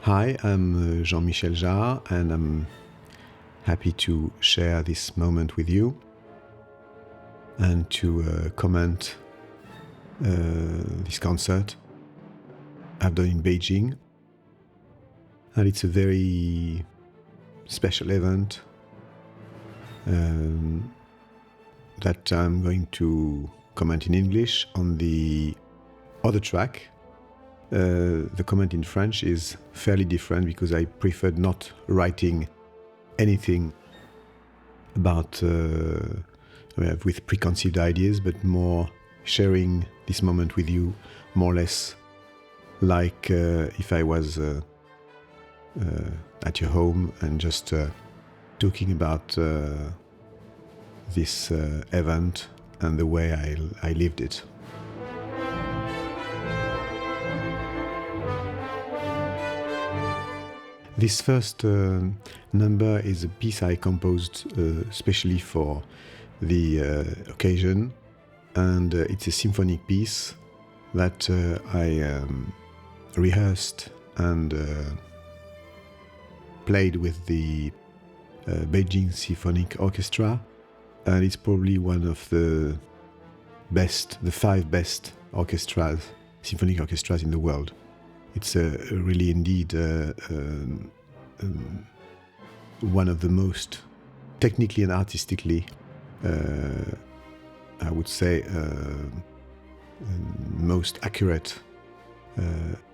Hi, I'm Jean-Michel Jarre, and I'm happy to share this moment with you and to comment this concert I've done in Beijing. And it's a very special event that I'm going to comment in English. On the other track, the comment in French is fairly different because I preferred not writing anything about with preconceived ideas, but more sharing this moment with you, more or less like if I was at your home and just talking about this event and the way I lived it. This first number is a piece I composed especially for the occasion, and it's a symphonic piece that I rehearsed and played with the Beijing Symphonic Orchestra, and it's probably one of the five best orchestras, symphonic orchestras in the world. It's really indeed one of the most technically and artistically, I would say, most accurate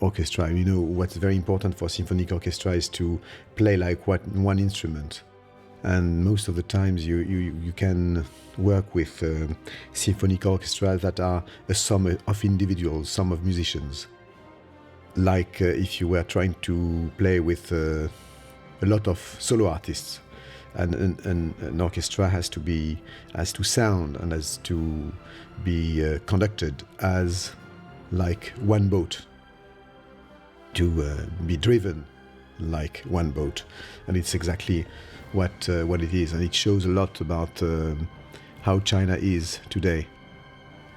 orchestra. You know, what's very important for symphonic orchestra is to play like one instrument. And most of the times you can work with symphonic orchestras that are a sum of individuals, sum of musicians. Like if you were trying to play with a lot of solo artists, and an orchestra has to sound and has to be conducted as like one boat, to be driven like one boat, and it's exactly what it is, and it shows a lot about how China is today.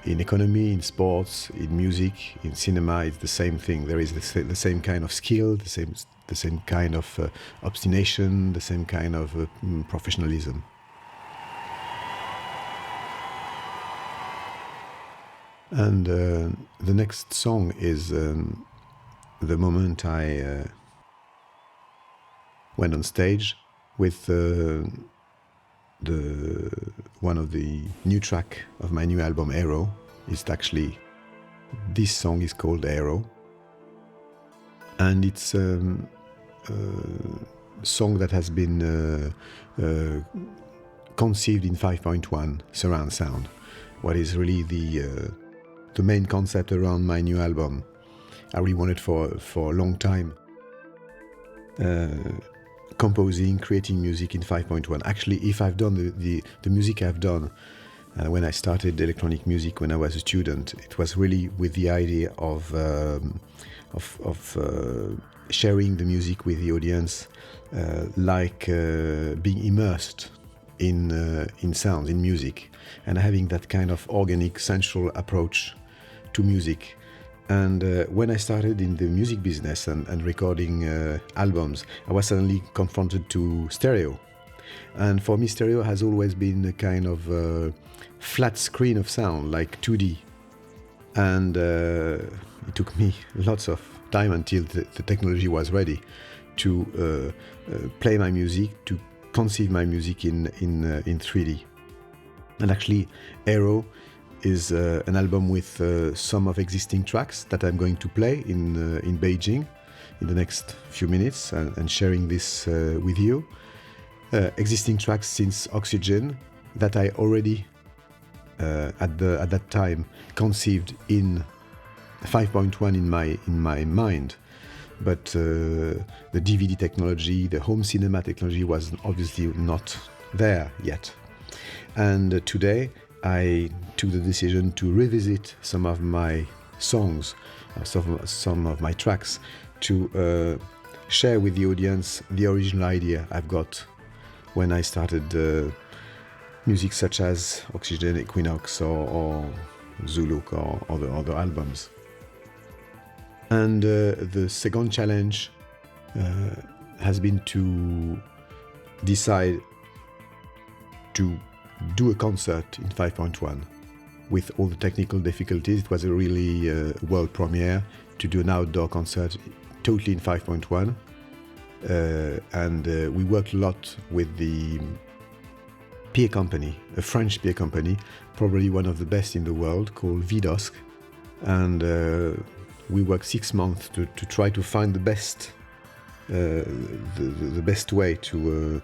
In economy, in sports, in music, in cinema, it's the same thing. There is the same kind of skill, the same kind of obstination, the same kind of professionalism. And the next song is the moment I went on stage with one of the new track of my new album, Aero. It's actually, this song is called Aero, and it's a song that has been conceived in 5.1 surround sound, what is really the main concept around my new album. I really wanted for a long time composing, creating music in 5.1. Actually, if I've done the music I've done when I started electronic music when I was a student, it was really with the idea of sharing the music with the audience, like being immersed in sounds, in music, and having that kind of organic, sensual approach to music. And when I started in the music business and recording albums, I was suddenly confronted to stereo. And for me, stereo has always been a kind of flat screen of sound, like 2D. And it took me lots of time until the technology was ready to play my music, to conceive my music in 3D. And actually, Aero is an album with some of existing tracks that I'm going to play in Beijing in the next few minutes, and sharing this with you. Existing tracks since Oxygen that I already at that time conceived in 5.1 in my mind, but the DVD technology, the home cinema technology was obviously not there yet. And today I took the decision to revisit some of my songs, some of my tracks, to share with the audience the original idea I've got when I started music such as Oxygen, Equinox, or Zuluk, or other albums. And the second challenge has been to decide to do a concert in 5.1 with all the technical difficulties. It was a really world premiere to do an outdoor concert totally in 5.1. And we worked a lot with the peer company, a French peer company, probably one of the best in the world, called Vidosk. And we worked 6 months to try to find the best way to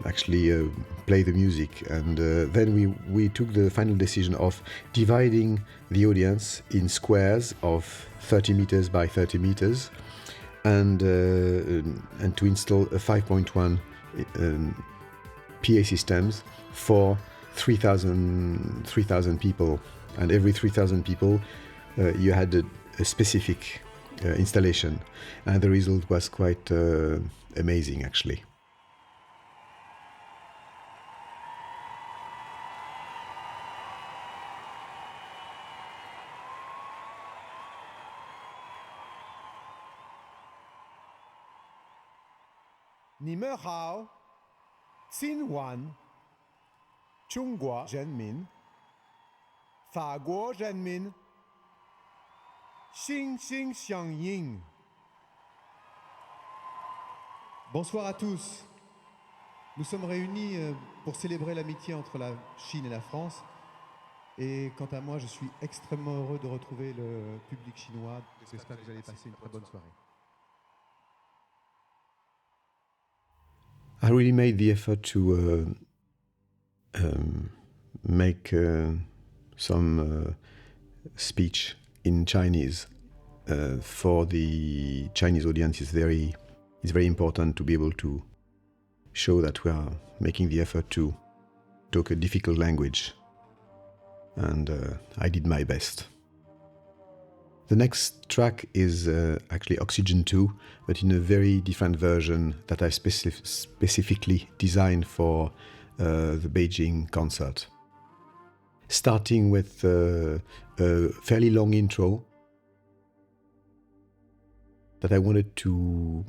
actually play the music. And then we took the final decision of dividing the audience in squares of 30 meters by 30 meters, and to install a 5.1 PA systems for 3,000 people. And every 3,000 people, you had a specific installation. And the result was quite amazing, actually. Nimer hao, Xin Wan, Chungguo Zhenmin, Fa Guo Zhenmin, Xing Xing Xiang Ying. Bonsoir à tous. Nous sommes réunis pour célébrer l'amitié entre la Chine et la France. Et quant à moi, je suis extrêmement heureux de retrouver le public chinois. J'espère que vous allez passer une très bonne soirée. I really made the effort to make some speech in Chinese. For the Chinese audience, it's very important to be able to show that we are making the effort to talk a difficult language. And I did my best. The next track is actually Oxygen 2, but in a very different version that I specifically designed for the Beijing concert. Starting with a fairly long intro that I wanted to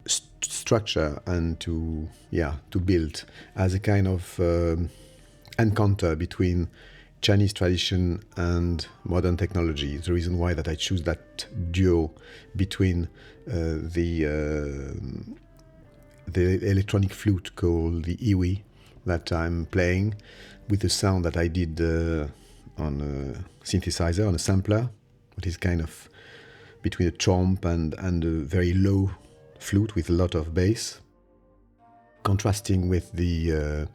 structure and to build as a kind of encounter between Chinese tradition and modern technology. The reason why that I choose that duo between the electronic flute called the iwi that I'm playing with the sound that I did on a synthesizer, on a sampler, which is kind of between a chomp and a very low flute with a lot of bass, contrasting with the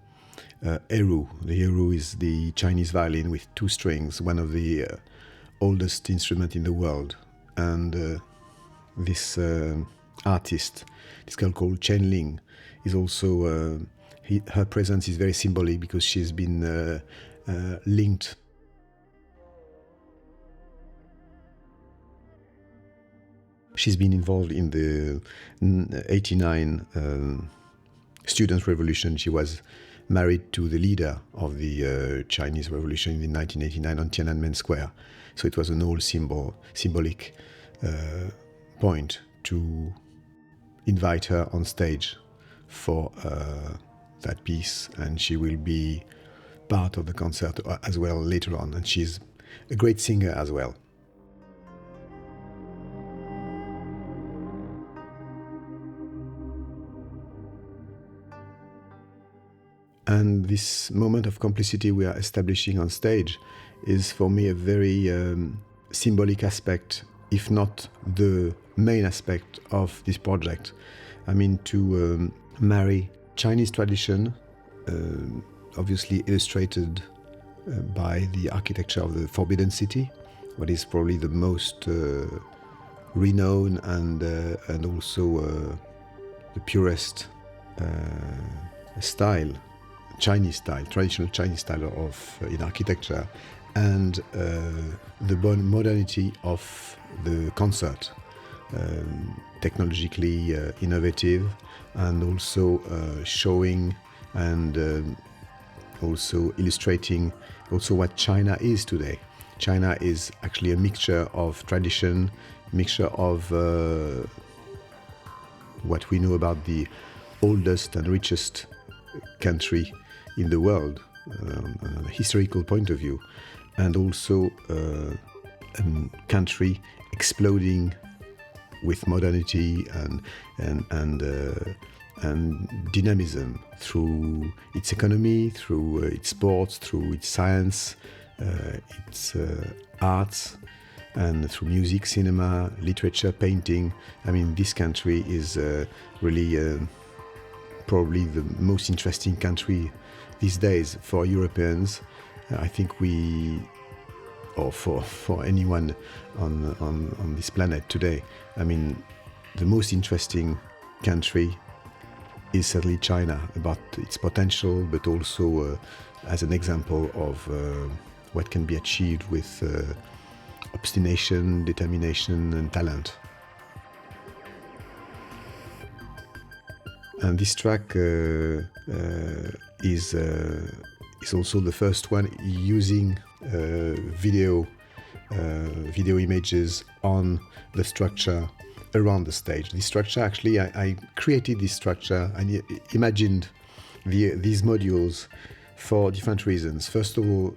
eru. The eru is the Chinese violin with 2 strings, one of the oldest instrument in the world. And this artist, this girl called Chen Ling, is also, her presence is very symbolic because she's been linked. She's been involved in the 89 student revolution. She was married to the leader of the Chinese Revolution in 1989 on Tian'Anmen Square. So it was an old symbolic point to invite her on stage for that piece, and she will be part of the concert as well later on, and she's a great singer as well. And this moment of complicity we are establishing on stage is for me a very symbolic aspect, if not the main aspect of this project. I mean, to marry Chinese tradition, obviously illustrated by the architecture of the Forbidden City, what is probably the most renowned and also the purest style, Chinese style, traditional Chinese style of in architecture, and the modernity of the concert, technologically innovative, and also showing and also illustrating also what China is today. China is actually a mixture of tradition, mixture of what we know about the oldest and richest country in the world, on a historical point of view, and also a country exploding with modernity and dynamism through its economy, through its sports, through its science, its arts, and through music, cinema, literature, painting. I mean, this country is really probably the most interesting country these days for Europeans. I think or for anyone on this planet today. I mean, the most interesting country is certainly China, about its potential, but also as an example of what can be achieved with obstination, determination, and talent. And this track is also the first one using video images on the structure around the stage. This structure, actually, I created this structure and imagined these modules for different reasons. First of all,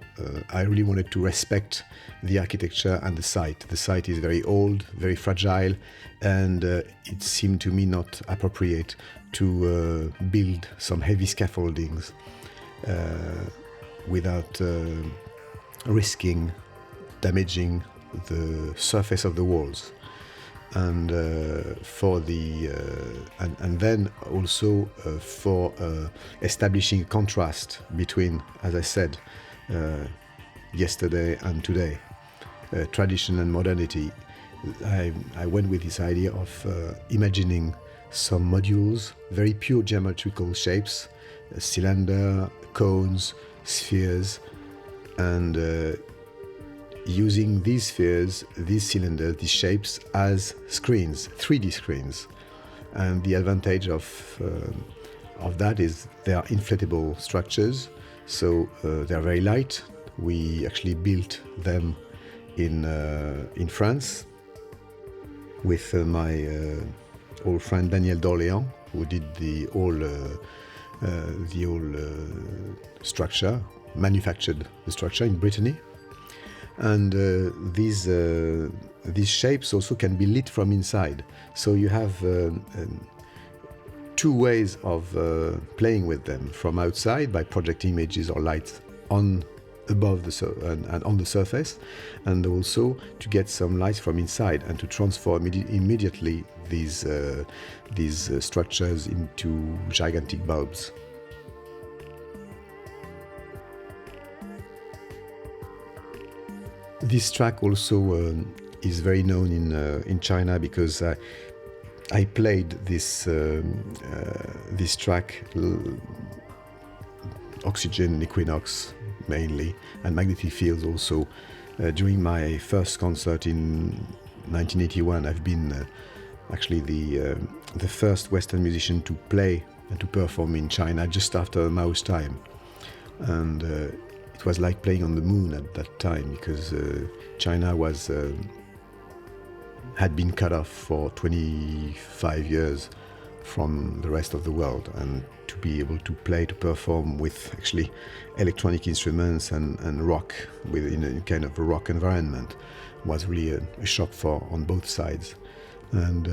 I really wanted to respect the architecture and the site. The site is very old, very fragile, and it seemed to me not appropriate to build some heavy scaffoldings without risking damaging the surface of the walls. And and then also for establishing a contrast between, as I said, yesterday and today, tradition and modernity. I went with this idea of imagining some modules, very pure geometrical shapes, cylinder, cones, spheres, and using these spheres, these cylinders, these shapes as screens, 3D screens. And the advantage of that is they are inflatable structures, so they are very light. We actually built them in France with my old friend Daniel d'Orléans, who did the whole structure, manufactured the structure in Brittany. And these shapes also can be lit from inside. So you have two ways of playing with them: from outside by projecting images or lights above and on the surface, and also to get some lights from inside and to transform immediately these structures into gigantic bulbs. This track also is very known in China because I played this track, Oxygen, Equinox mainly, and Magnetic Fields also. During my first concert in 1981, I've been actually the first Western musician to play and to perform in China just after Mao's time, and it was like playing on the moon at that time, because China had been cut off for 25 years from the rest of the world, and to be able to perform with actually electronic instruments and rock within a kind of a rock environment was really a shock on both sides. And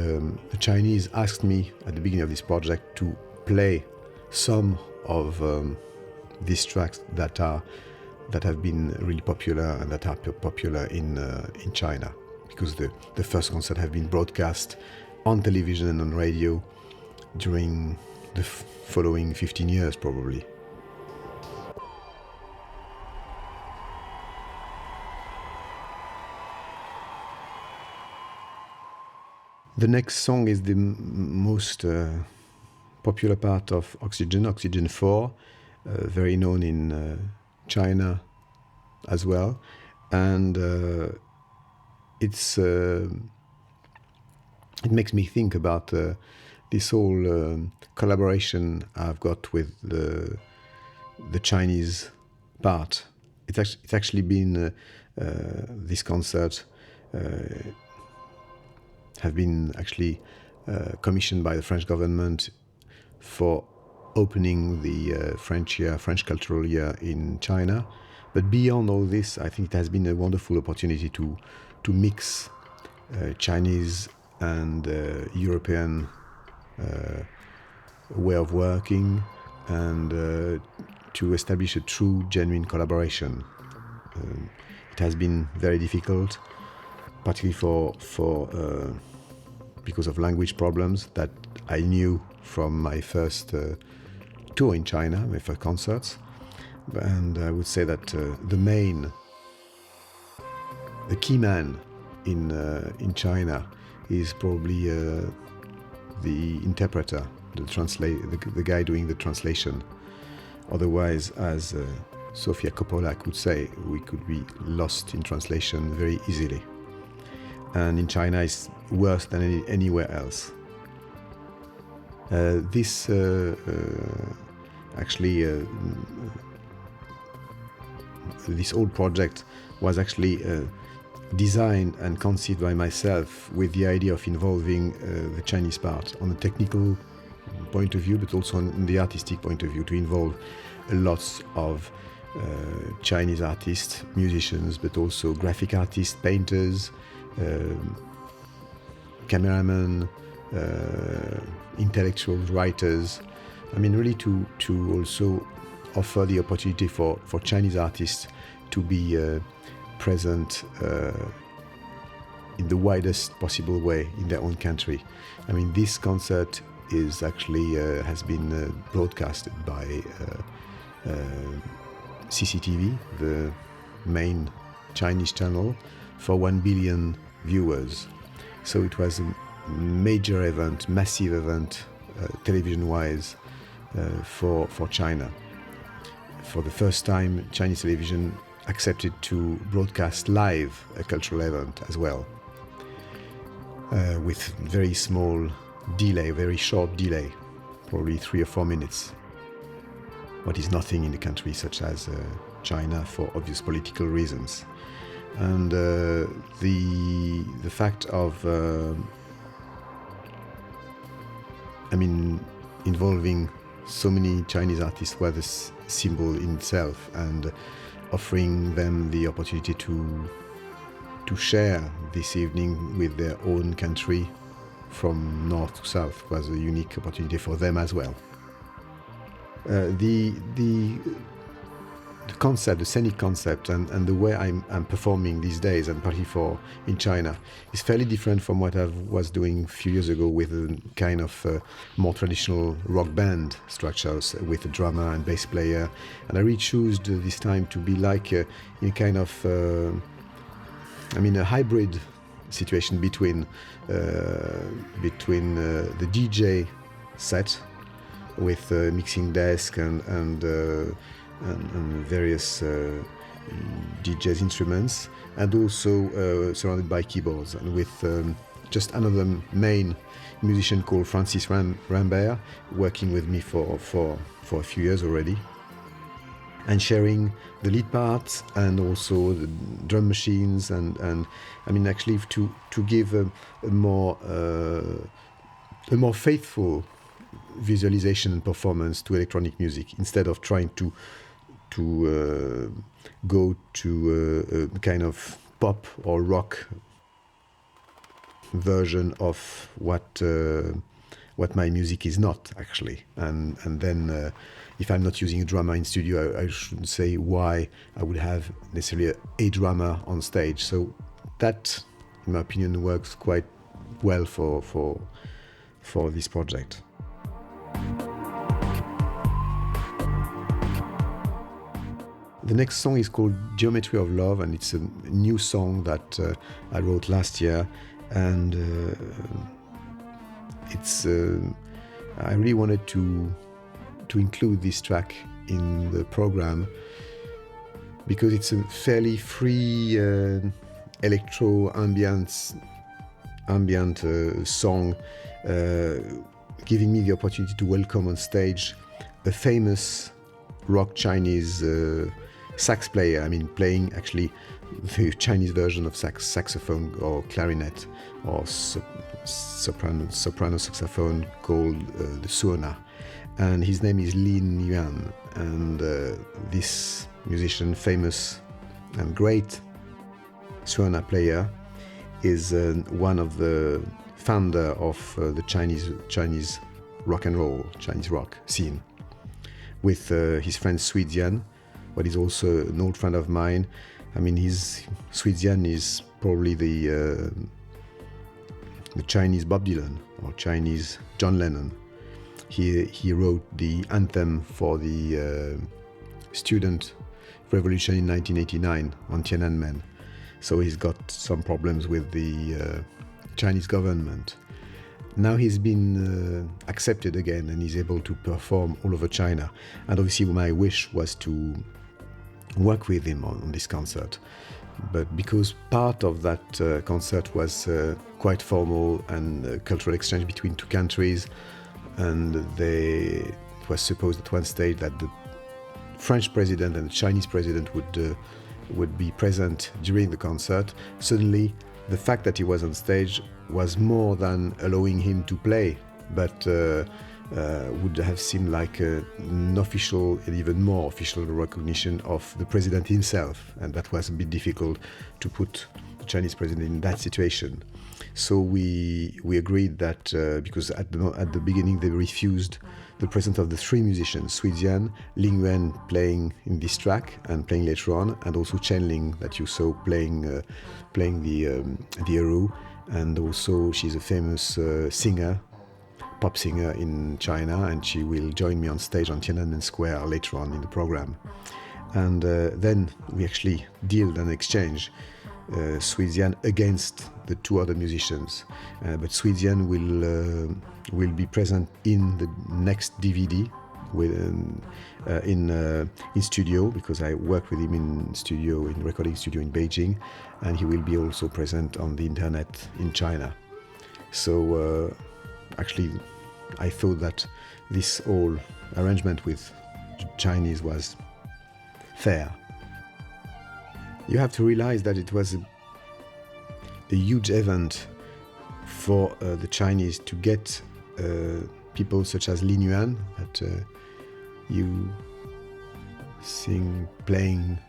the Chinese asked me at the beginning of this project to play some of these tracks that have been really popular and that are popular in China, because the first concert have been broadcast on television and on radio during the following 15 years probably. The next song is the most popular part of Oxygen 4, very known in China as well, and it makes me think about this whole collaboration I've got with the Chinese part. It's actually been this concert have been actually commissioned by the French government for opening the French Cultural Year in China. But beyond all this, I think it has been a wonderful opportunity to mix Chinese and European way of working, and to establish a true, genuine collaboration. It has been very difficult, particularly for because of language problems that I knew from my first tour in China, my first concerts. And I would say that the key man in China is probably the interpreter, the guy doing the translation. Otherwise, as Sofia Coppola could say, we could be lost in translation very easily. And in China, it's worse than anywhere else. This whole project was actually designed and conceived by myself with the idea of involving the Chinese part on a technical point of view, but also on the artistic point of view, to involve lots of Chinese artists, musicians, but also graphic artists, painters, cameramen, intellectuals, writers. I mean, really to also offer the opportunity for Chinese artists to be present in the widest possible way in their own country. I mean, this concert is actually has been broadcasted by CCTV, the main Chinese channel, for 1 billion viewers. So it was a major event, massive event, television-wise, for China. For the first time, Chinese television accepted to broadcast live a cultural event as well, with very small delay, very short delay, probably 3 or 4 minutes. What is nothing in a country such as China for obvious political reasons. And the fact of involving so many Chinese artists was a symbol in itself, and offering them the opportunity to share this evening with their own country from north to south was a unique opportunity for them as well. The concept, the scenic concept, and the way I'm performing these days, and particularly in China, is fairly different from what I was doing a few years ago with a kind of more traditional rock band structures with a drummer and bass player. And I really chose this time to be like in a kind of, a hybrid situation between the DJ set with mixing desk and various DJ's instruments, and also surrounded by keyboards, and with just another main musician called Francis Rambert, working with me for a few years already, and sharing the lead parts and also the drum machines, and actually to give a more faithful visualization and performance to electronic music, instead of trying to go to a kind of pop or rock version of what my music is not actually. And then if I'm not using a drummer in studio, I shouldn't say why I would have necessarily a drummer on stage. So that, in my opinion, works quite well for this project. The next song is called Geometry of Love, and it's a new song that I wrote last year, and I really wanted to include this track in the program because it's a fairly free electro ambient song, giving me the opportunity to welcome on stage a famous rock Chinese sax player, I mean playing actually the Chinese version of saxophone or clarinet or soprano saxophone called the suona. And his name is Lin Yuan, and this musician, famous and great suona player, is one of the founder of the Chinese rock and roll, Chinese rock scene, with his friend Suijian, but he's also an old friend of mine. I mean, Suijian is probably the Chinese Bob Dylan or Chinese John Lennon. He wrote the anthem for the student revolution in 1989 on Tian'Anmen. So he's got some problems with the Chinese government. Now he's been accepted again and he's able to perform all over China. And obviously my wish was to work with him on this concert. But because part of that concert was quite formal and cultural exchange between two countries, and it was supposed at one stage that the French president and the Chinese president would be present during the concert, suddenly the fact that he was on stage was more than allowing him to play, but would have seemed like an official and even more official recognition of the president himself, and that was a bit difficult to put the Chinese president in that situation. So we agreed that because at the beginning they refused the presence of the three musicians, Suijian, Ling Yuan playing in this track and playing later on, and also Chen Ling that you saw playing the Eru, and also she's a famous singer, pop singer in China, and she will join me on stage on Tian'Anmen Square later on in the program. And then we actually dealt and exchanged Suijian against the two other musicians, but Suijian will be present in the next DVD in studio, because I work with him in recording studio in Beijing, and he will be also present on the internet in China. So actually I thought that this whole arrangement with Chinese was fair. You have to realize that it was a huge event for the Chinese to get people such as Lin Yuan, that you sing playing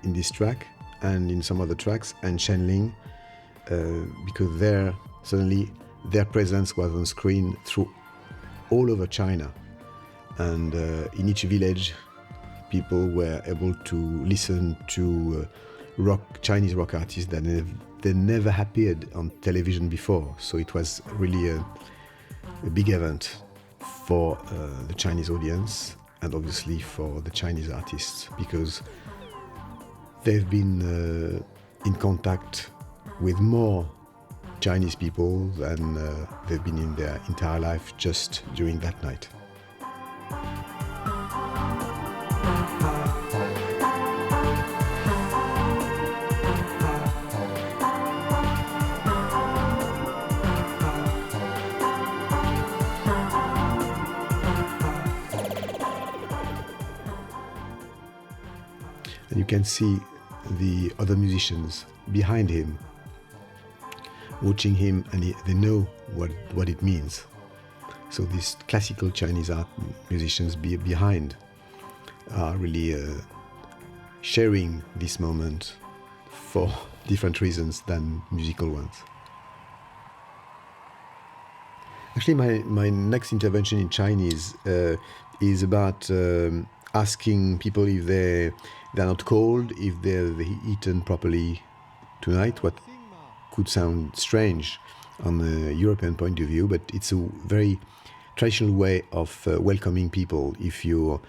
in this track and in some other tracks, and Chen Ling, because suddenly their presence was on screen through all over China, and in each village people were able to listen to Chinese rock artists that they never appeared on television before. So it was really a big event for the Chinese audience, and obviously for the Chinese artists, because they've been in contact with more Chinese people than they've been in their entire life just during that night. And you can see the other musicians behind him, watching him, and they know what it means. So these classical Chinese art musicians behind are really sharing this moment for different reasons than musical ones. Actually, my next intervention in Chinese is about asking people if they're not cold, if they've eaten properly tonight, what could sound strange on a European point of view, but it's a very traditional way of welcoming people. If you're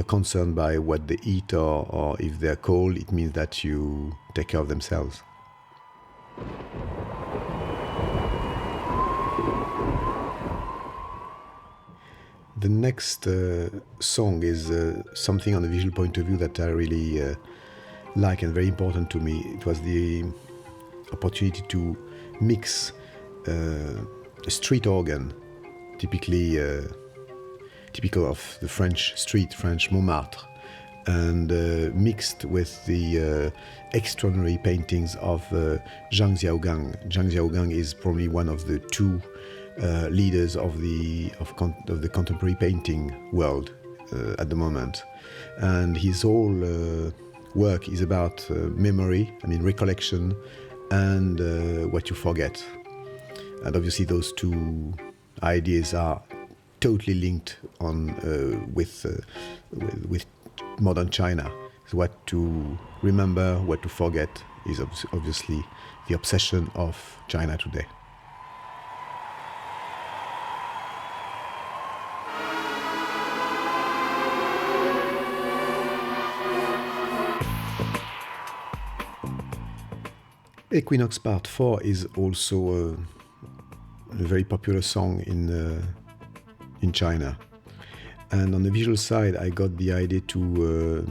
concerned by what they eat or if they're cold, it means that you take care of themselves. The next song is something on a visual point of view that I really like and very important to me. It was the opportunity to mix a street organ, typical of the French street, French Montmartre, and mixed with the extraordinary paintings of Zhang Xiaogang. Zhang Xiaogang is probably one of the two leaders of the contemporary painting world at the moment, and his whole work is about memory, recollection, and what you forget. And obviously those two ideas are totally linked on with modern China. So what to remember, what to forget is obviously the obsession of China today. Equinox Part 4 is also a very popular song in China. And on the visual side, I got the idea to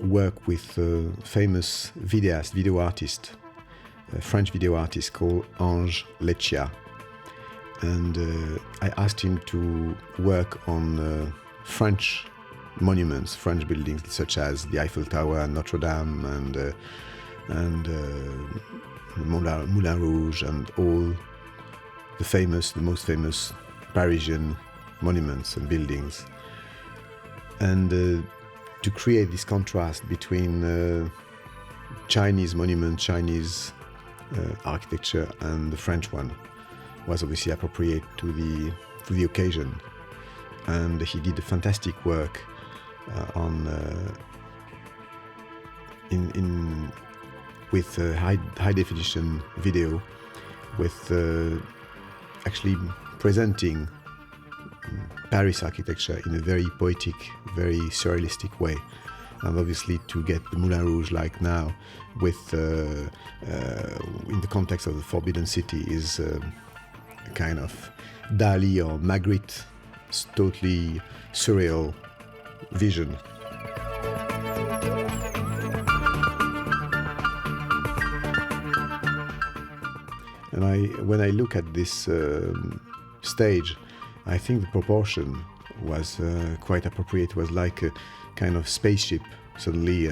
work with a famous video artist, a French video artist called Ange Leccia. And I asked him to work on French monuments, French buildings such as the Eiffel Tower, Notre Dame, and Moulin Rouge, and all the most famous Parisian monuments and buildings, and to create this contrast between Chinese monument, Chinese architecture, and the French one was obviously appropriate to the occasion. And he did a fantastic work with high definition video, with actually presenting Paris architecture in a very poetic, very surrealistic way. And obviously to get the Moulin Rouge like now, with in the context of the Forbidden City, is a kind of Dali or Magritte, totally surreal vision. And when I look at this stage, I think the proportion was quite appropriate. It was like a kind of spaceship suddenly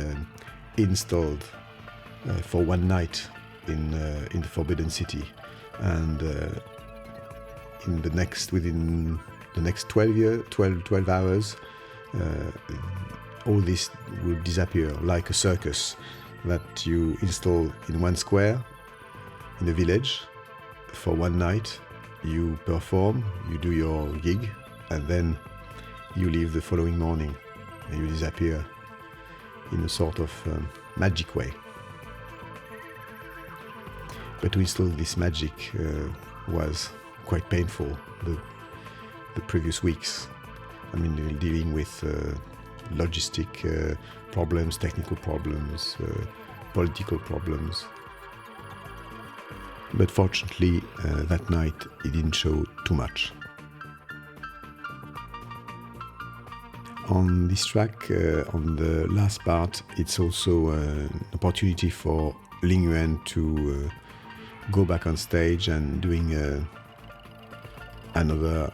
installed for one night in the Forbidden City, and within the next 12 hours, all this will disappear, like a circus that you install in one square in a village for one night. You perform, you do your gig, and then you leave the following morning, and you disappear in a sort of magic way. But to install this magic was quite painful the previous weeks. Dealing with logistic problems, technical problems, political problems. But fortunately, that night it didn't show too much. On this track, on the last part, it's also an opportunity for Ling Yuan to go back on stage and doing another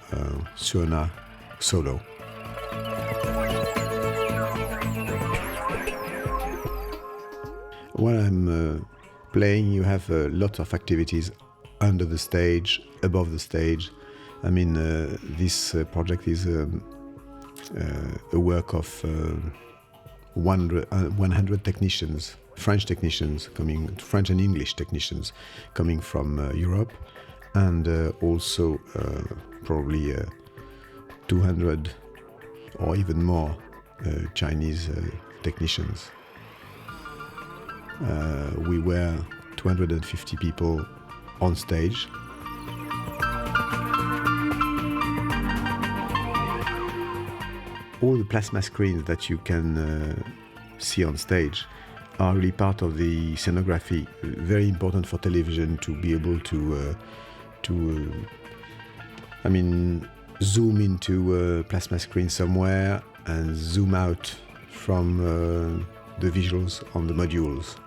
Suona solo. While I'm playing, you have a lot of activities under the stage, above the stage. This project is a work of 100 technicians, French and English technicians coming from Europe, and also probably 200 or even more Chinese technicians. We were 250 people on stage. All the plasma screens that you can see on stage are really part of the scenography. Very important for television to be able to zoom into a plasma screen somewhere and zoom out from the visuals on the modules.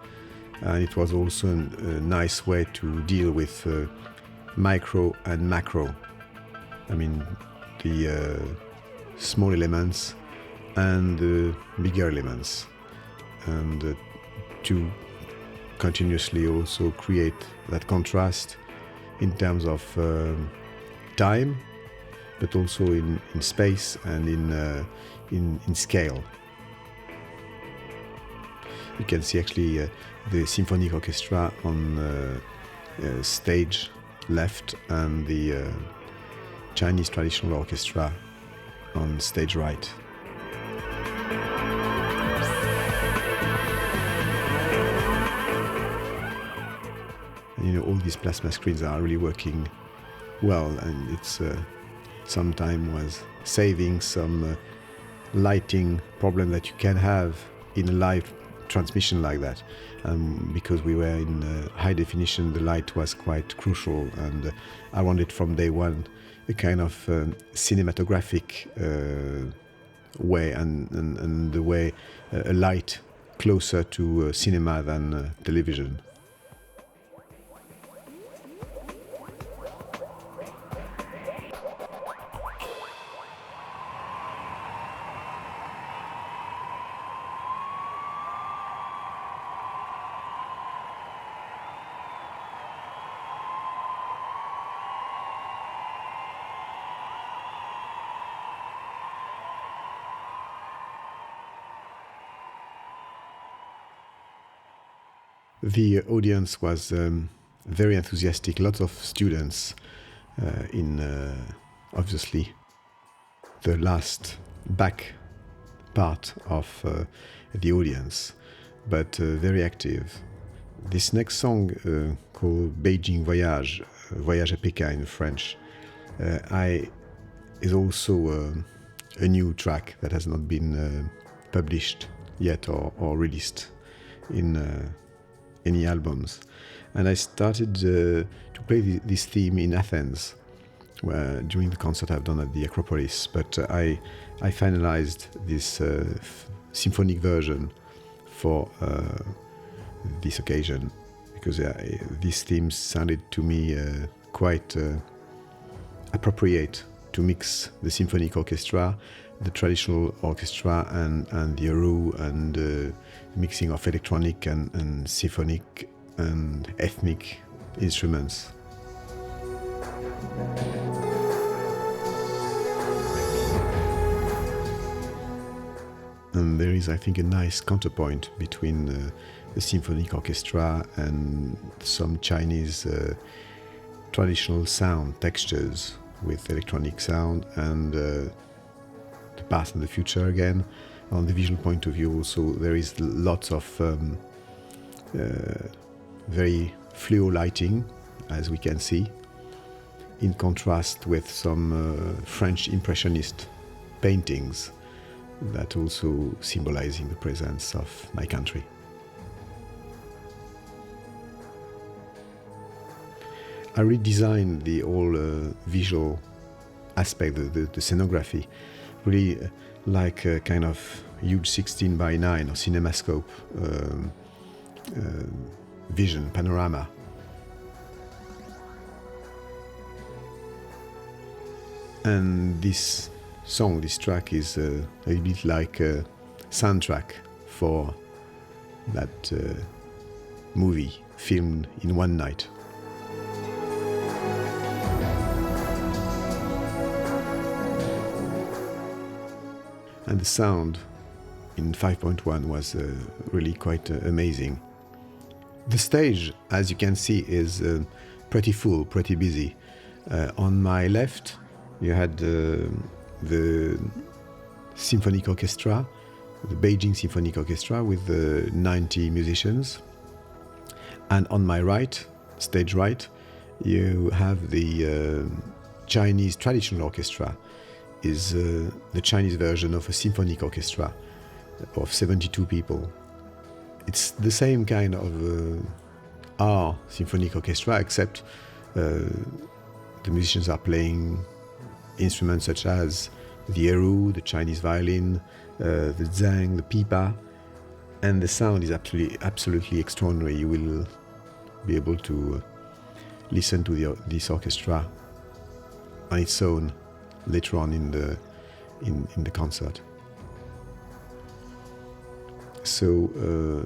And it was also a nice way to deal with micro and macro. The small elements and the bigger elements, and to continuously also create that contrast in terms of time, but also in space and in scale. You can see actually the symphonic orchestra on stage left and the Chinese traditional orchestra on stage right. And, all these plasma screens are really working well, and it's some time was saving some lighting problem that you can have in a live transmission like that. Because we were in high definition, the light was quite crucial, and I wanted from day one a kind of cinematographic way, and the way a light closer to cinema than television. The audience was very enthusiastic, lots of students in obviously the last back part of the audience, but very active. This next song called Beijing Voyage, Voyage à Pékin in French, is also a new track that has not been published yet or released in any albums. And I started to play this theme in Athens, where during the concert I've done at the Acropolis, but I finalized this symphonic version for this occasion, because these themes sounded to me quite appropriate to mix the symphonic orchestra, the traditional orchestra, and the eru, and mixing of electronic and symphonic and ethnic instruments. And there is, I think, a nice counterpoint between the symphonic orchestra and some Chinese traditional sound textures with electronic sound, and the past and the future again. On the visual point of view also, there is lots of very fluo lighting, as we can see, in contrast with some French Impressionist paintings that also symbolizing the presence of my country. I redesigned the whole visual aspect, the scenography, really like a kind of huge 16:9 or cinemascope vision, panorama. And this song, this track is a bit like a soundtrack for that movie filmed in one night. And the sound in 5.1 was really quite amazing. The stage, as you can see, is pretty full, pretty busy. On my left, you had the symphonic orchestra, the Beijing Symphonic Orchestra with 90 musicians. And on my right, stage right, you have the Chinese traditional orchestra. Is the Chinese version of a symphonic orchestra of 72 people. It's the same kind of our symphonic orchestra, except the musicians are playing instruments such as the eru, the Chinese violin, the zhang, the pipa, and the sound is absolutely extraordinary. You will be able to listen to this orchestra on its own later on in the concert. So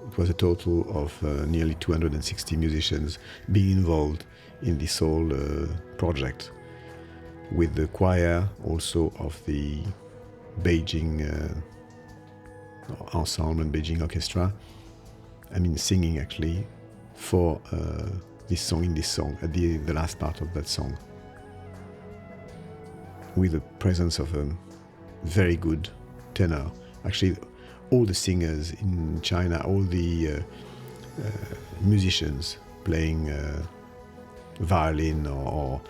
it was a total of nearly 260 musicians being involved in this whole project, with the choir also of the Beijing ensemble and Beijing orchestra. I mean, singing actually for this song, at the last part of that song, with the presence of a very good tenor. Actually, all the singers in China, all the musicians playing violin or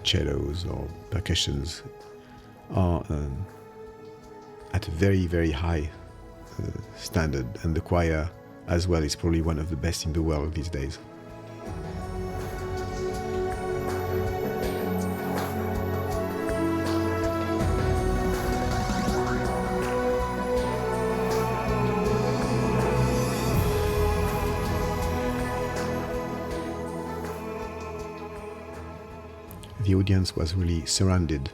cellos or percussions are at a very, very high standard, and the choir as well is probably one of the best in the world these days. The audience was really surrounded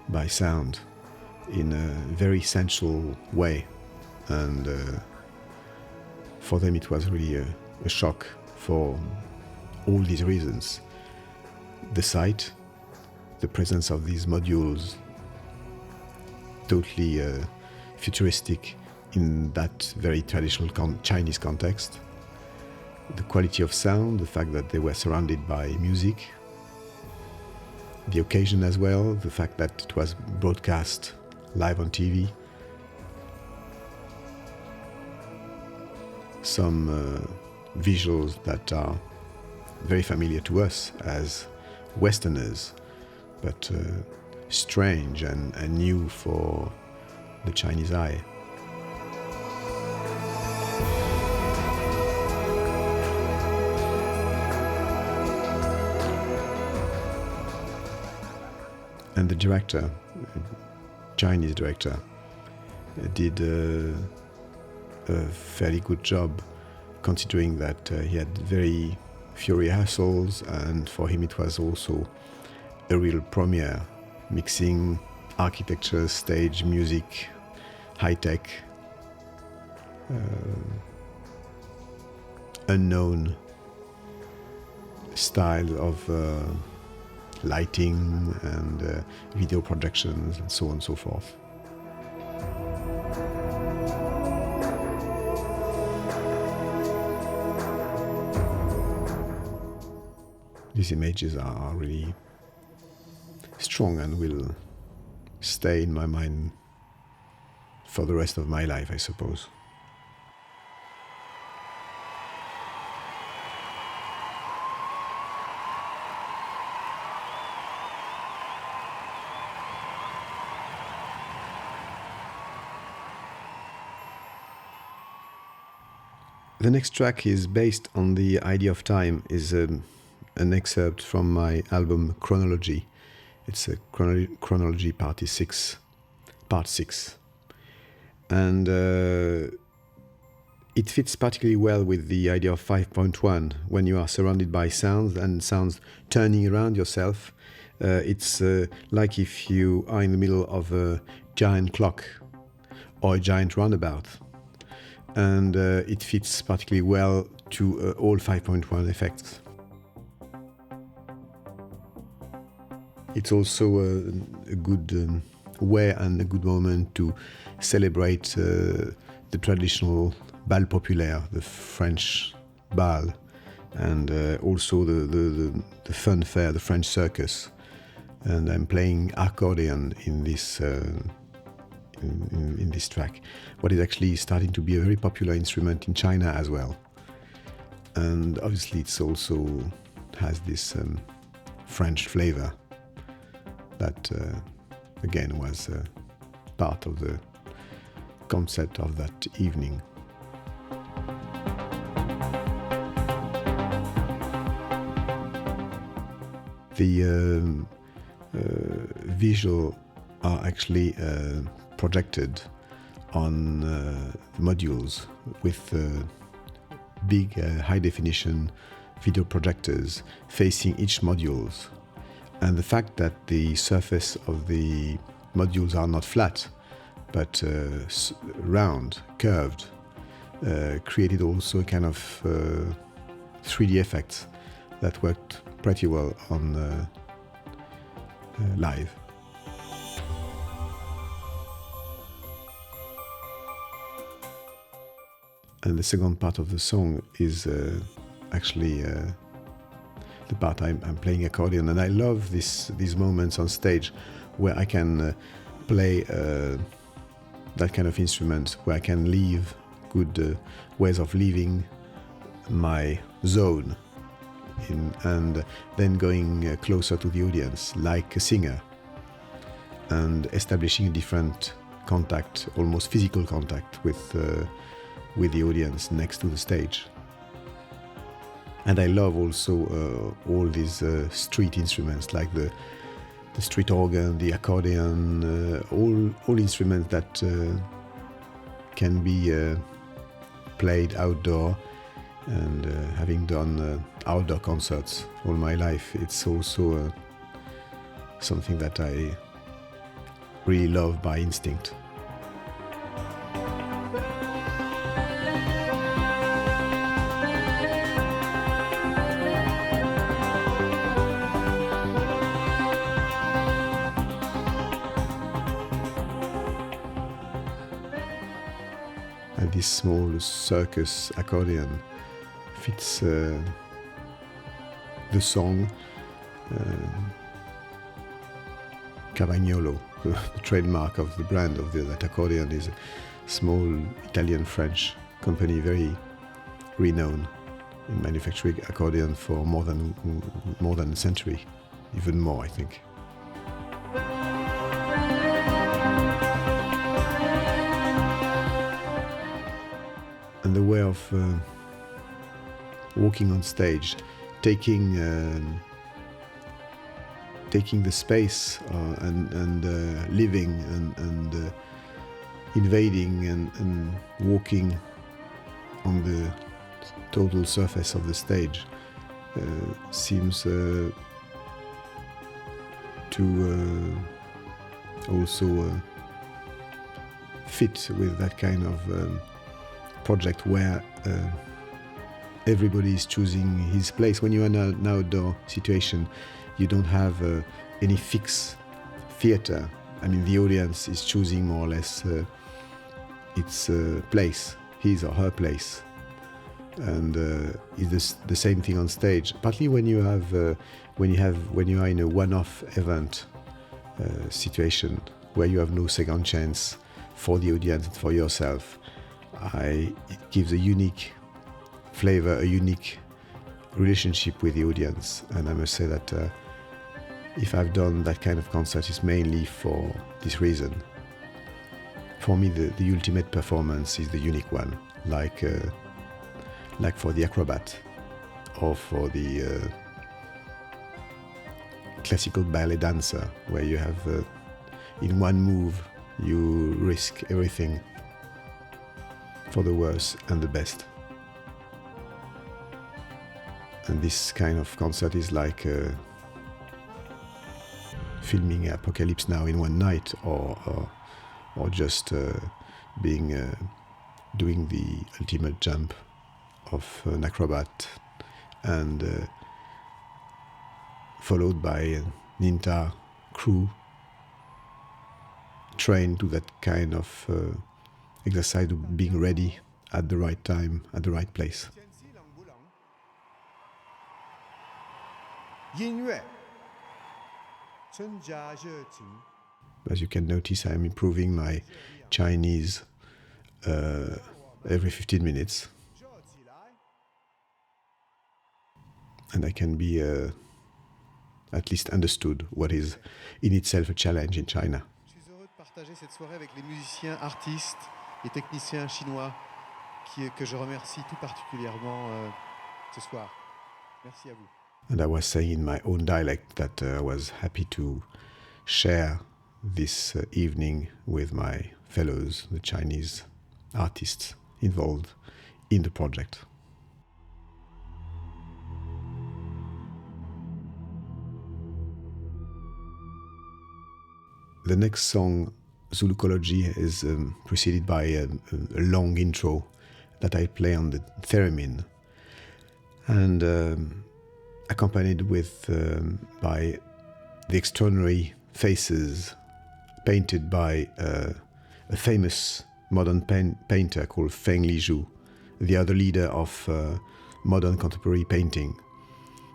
by sound in a very sensual way, and for them it was really a shock for all these reasons. The sight, the presence of these modules, totally futuristic in that very traditional Chinese context, the quality of sound, the fact that they were surrounded by music, the occasion as well, the fact that it was broadcast live on TV. Some visuals that are very familiar to us as Westerners, but strange and new for the Chinese eye. And the director, Chinese director, did a fairly good job, considering that he had very few rehearsals, and for him it was also a real premiere, mixing architecture, stage, music, high-tech, unknown style of lighting and video projections and so on and so forth. These images are really strong and will stay in my mind for the rest of my life, I suppose. The next track is based on the idea of time, is an excerpt from my album Chronology. It's a Chronology Part 6. And it fits particularly well with the idea of 5.1, when you are surrounded by sounds and sounds turning around yourself. It's like if you are in the middle of a giant clock or a giant roundabout. And it fits particularly well to all 5.1 effects. It's also a good way and a good moment to celebrate the traditional bal populaire, the French bal, and also the fun fair, the French circus. And I'm playing accordion in this in this track, what is actually starting to be a very popular instrument in China as well. And obviously it's also has this French flavor that again was part of the concept of that evening. The visual are actually projected on modules with big high-definition video projectors facing each modules. And the fact that the surface of the modules are not flat, but round, curved, created also a kind of 3D effects that worked pretty well on live. And the second part of the song is actually the part I'm playing accordion, and I love these moments on stage where I can play that kind of instrument, where I can leave good ways of leaving my zone and then going closer to the audience like a singer and establishing a different contact, almost physical contact with the audience next to the stage. And I love also all these street instruments like the street organ, the accordion, all instruments that can be played outdoor. And having done outdoor concerts all my life, it's also something that I really love by instinct. And this small circus accordion fits the song. Cavagnolo, the trademark of the brand of that accordion, is a small Italian-French company, very renowned in manufacturing accordion for more than a century, even more, I think. And the way of walking on stage, taking the space and living and invading and walking on the total surface of the stage seems to also fit with that kind of project where everybody is choosing his place. When you're in an outdoor situation, you don't have any fixed theater. I mean, the audience is choosing more or less its place, his or her place, and it's the same thing on stage. Partly when you are in a one-off event situation where you have no second chance for the audience and for yourself, it gives a unique flavor, a unique relationship with the audience. And I must say that if I've done that kind of concert, it's mainly for this reason. For me, the ultimate performance is the unique one, like for the acrobat or for the classical ballet dancer, where you have in one move you risk everything for the worst and the best. And this kind of concert is like filming Apocalypse Now in one night, or just doing the ultimate jump of an acrobat, and followed by an entire crew trained to that kind of exercise of being ready at the right time, at the right place. As you can notice, I'm improving my Chinese every 15 minutes. And I can be at least understood, what is in itself a challenge in China. Je suis heureux de partager cette soirée avec les musiciens, artistes et techniciens chinois que je remercie tout particulièrement ce soir. Merci à vous. And I was saying in my own dialect that I was happy to share this evening with my fellows, the Chinese artists involved in the project. The next song Zulukology is preceded by a long intro that I play on the Theremin, and accompanied with by the extraordinary faces painted by a famous modern painter called Feng Lizhu, the other leader of modern contemporary painting,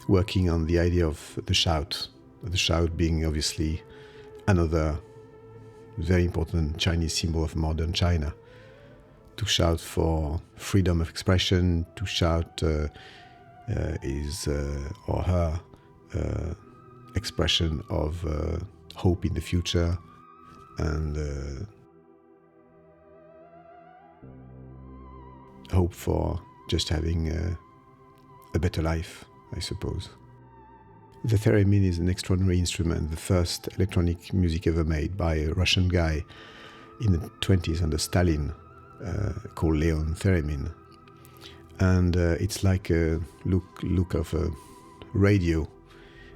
working on the idea of the shout being obviously another very important Chinese symbol of modern China. To shout for freedom of expression, to shout is or her expression of hope in the future, and hope for just having a better life, I suppose. The Theremin is an extraordinary instrument, the first electronic music ever made by a Russian guy in the 20s under Stalin, called Leon Theremin. And it's like a look of a radio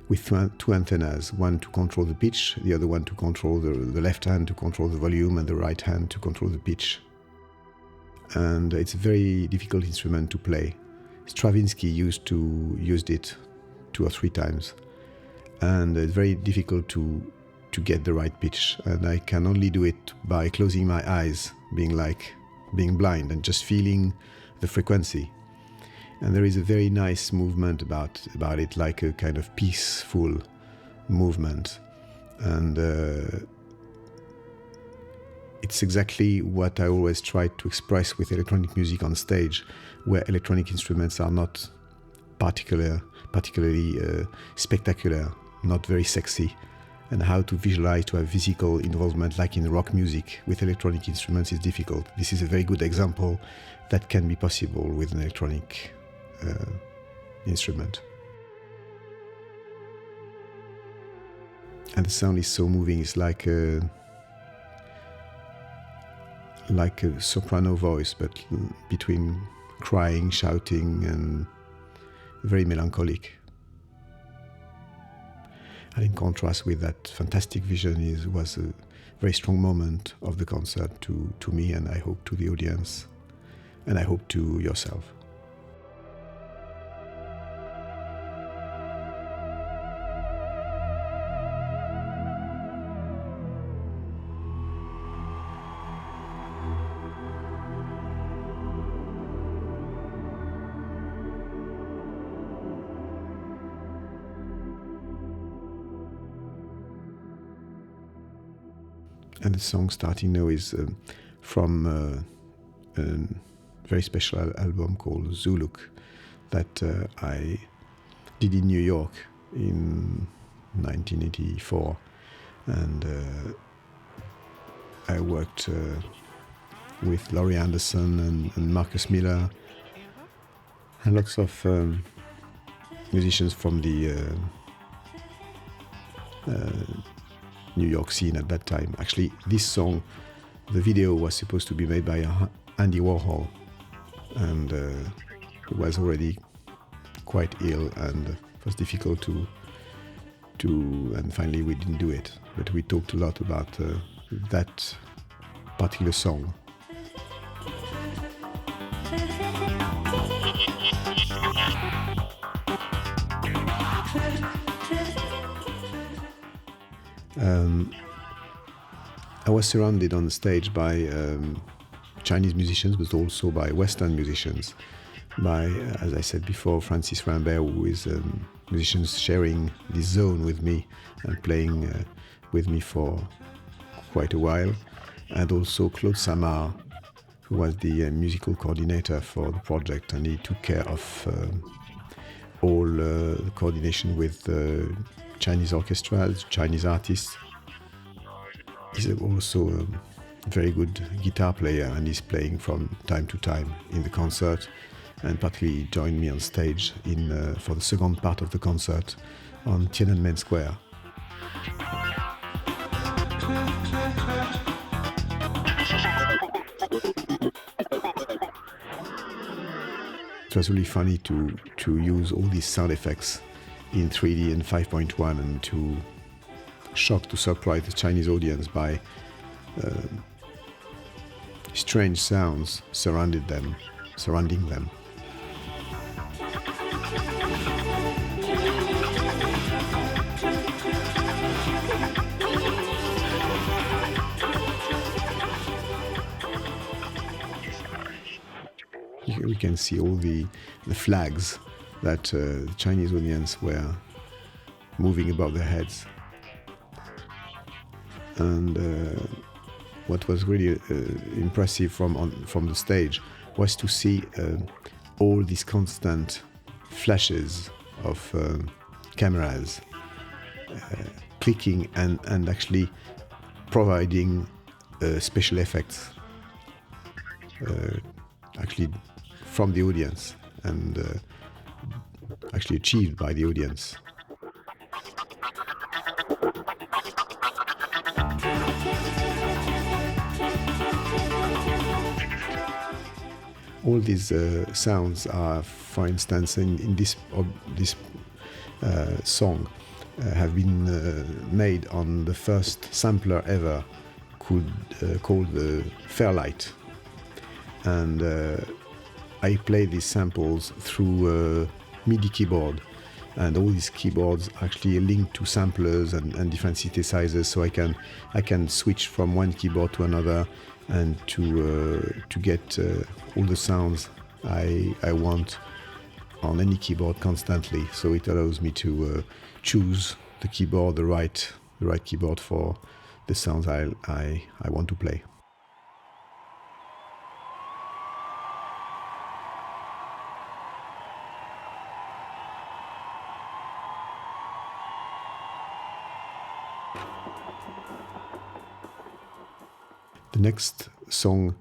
with two antennas, one to control the pitch, the other one to control the left hand to control the volume, and the right hand to control the pitch. And it's a very difficult instrument to play. Stravinsky used it 2 or 3 times, and it's very difficult to get the right pitch. And I can only do it by closing my eyes, being blind and just feeling the frequency. And there is a very nice movement about it, like a kind of peaceful movement, and it's exactly what I always try to express with electronic music on stage, where electronic instruments are not particularly spectacular, not very sexy, and how to visualize, to have physical involvement like in rock music with electronic instruments is difficult. This is a very good example that can be possible with an electronic instrument. And the sound is so moving. It's like a soprano voice, but between crying, shouting, and very melancholic. And in contrast with that fantastic vision was a very strong moment of the concert to me, and I hope to the audience, and I hope to yourself. And the song starting now is from a very special album called Zuluk that I did in New York in 1984. And I worked with Laurie Anderson and Marcus Miller and lots of musicians from the New York scene at that time. Actually, this song, the video was supposed to be made by Andy Warhol, and he was already quite ill, and it was difficult to and finally we didn't do it. But we talked a lot about that particular song. I was surrounded on the stage by Chinese musicians, but also by Western musicians, by, as I said before, Francis Rimbert, who is musicians sharing this zone with me and playing with me for quite a while, and also Claude Samar, who was the musical coordinator for the project, and he took care of all the coordination with Chinese orchestras, Chinese artists. He's also a very good guitar player, and he's playing from time to time in the concert, and particularly joined me on stage for the second part of the concert on Tian'Anmen Square. It was really funny to use all these sound effects in 3D and 5.1 and to surprise the Chinese audience by strange sounds surrounding them. Here we can see all the flags that the Chinese audience were moving above their heads. And what was really impressive from the stage was to see all these constant flashes of cameras clicking and actually providing special effects actually from the audience and actually achieved by the audience. All these sounds are, for instance, in this song, have been made on the first sampler ever, called the Fairlight, and I play these samples through a MIDI keyboard, and all these keyboards actually link to samplers and different synthesizers, so I can switch from one keyboard to another and to get all the sounds I want on any keyboard constantly. So it allows me to choose the keyboard, the right keyboard for the sounds I want to play. The next song,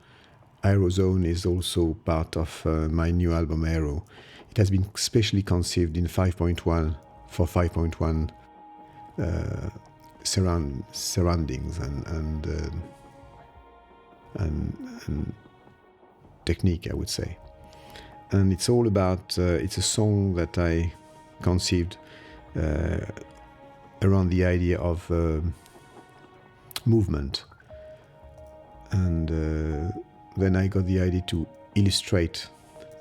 Aerozone, is also part of my new album Aero. It has been specially conceived in 5.1 for 5.1 surroundings and technique, I would say. And it's all about, it's a song that I conceived around the idea of movement. And then I got the idea to illustrate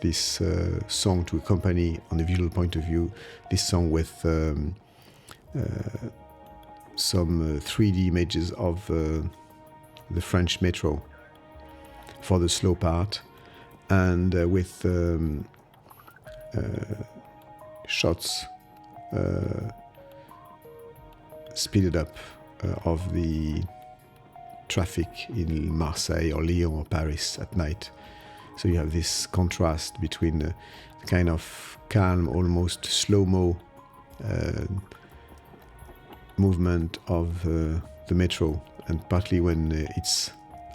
this song, to accompany on a visual point of view this song with some 3D images of the French metro for the slow part, and with shots speeded up of the traffic in Marseille or Lyon or Paris at night. So you have this contrast between the kind of calm, almost slow-mo movement of the metro, and partly when it's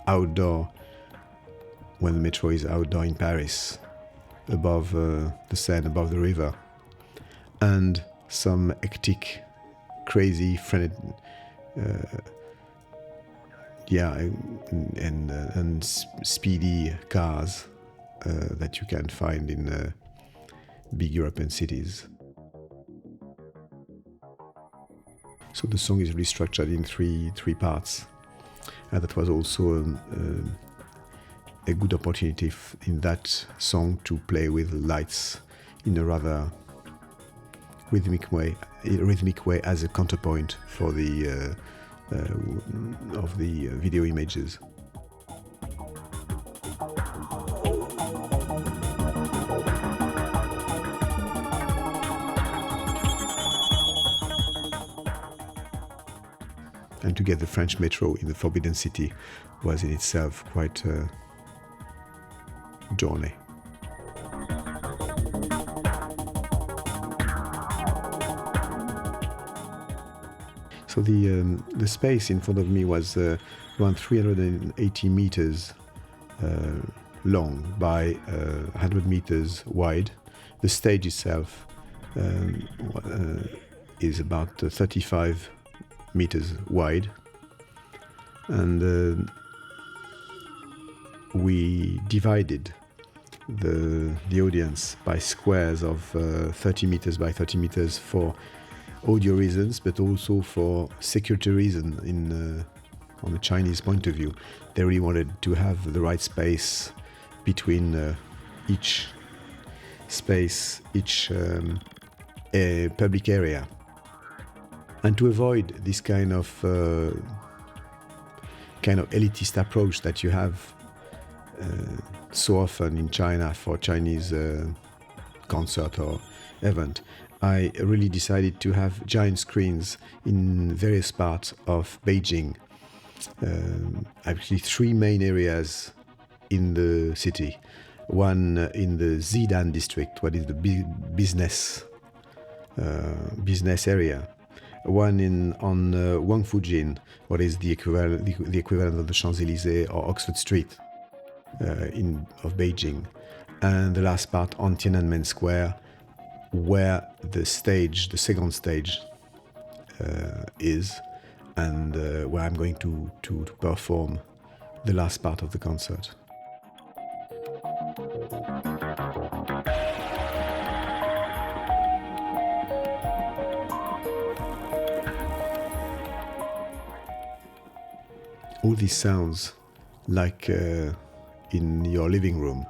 outdoor, when the metro is outdoor in Paris, above the Seine, above the river, and some hectic, crazy, and speedy cars that you can find in big European cities. So the song is really structured in three parts, and that was also a good opportunity in that song to play with lights in a rather rhythmic way as a counterpoint for the of the video images. And to get the French metro in the Forbidden City was in itself quite a journey. So the space in front of me was around 380 meters long by 100 meters wide. The stage itself is about 35 meters wide, and we divided the audience by squares of 30 meters by 30 meters for audio reasons, but also for security reasons on a Chinese point of view. They really wanted to have the right space between each space, each public area. And to avoid this kind of elitist approach that you have so often in China for Chinese concert or event, I really decided to have giant screens in various parts of Beijing. Actually, three main areas in the city. One in the Zidan district, what is the business area. One on Wangfujin, what is the equivalent of the Champs-Élysées or Oxford Street of Beijing. And the last part on Tian'Anmen Square, where the second stage is, and where I'm going to perform the last part of the concert. All these sounds, like in your living room,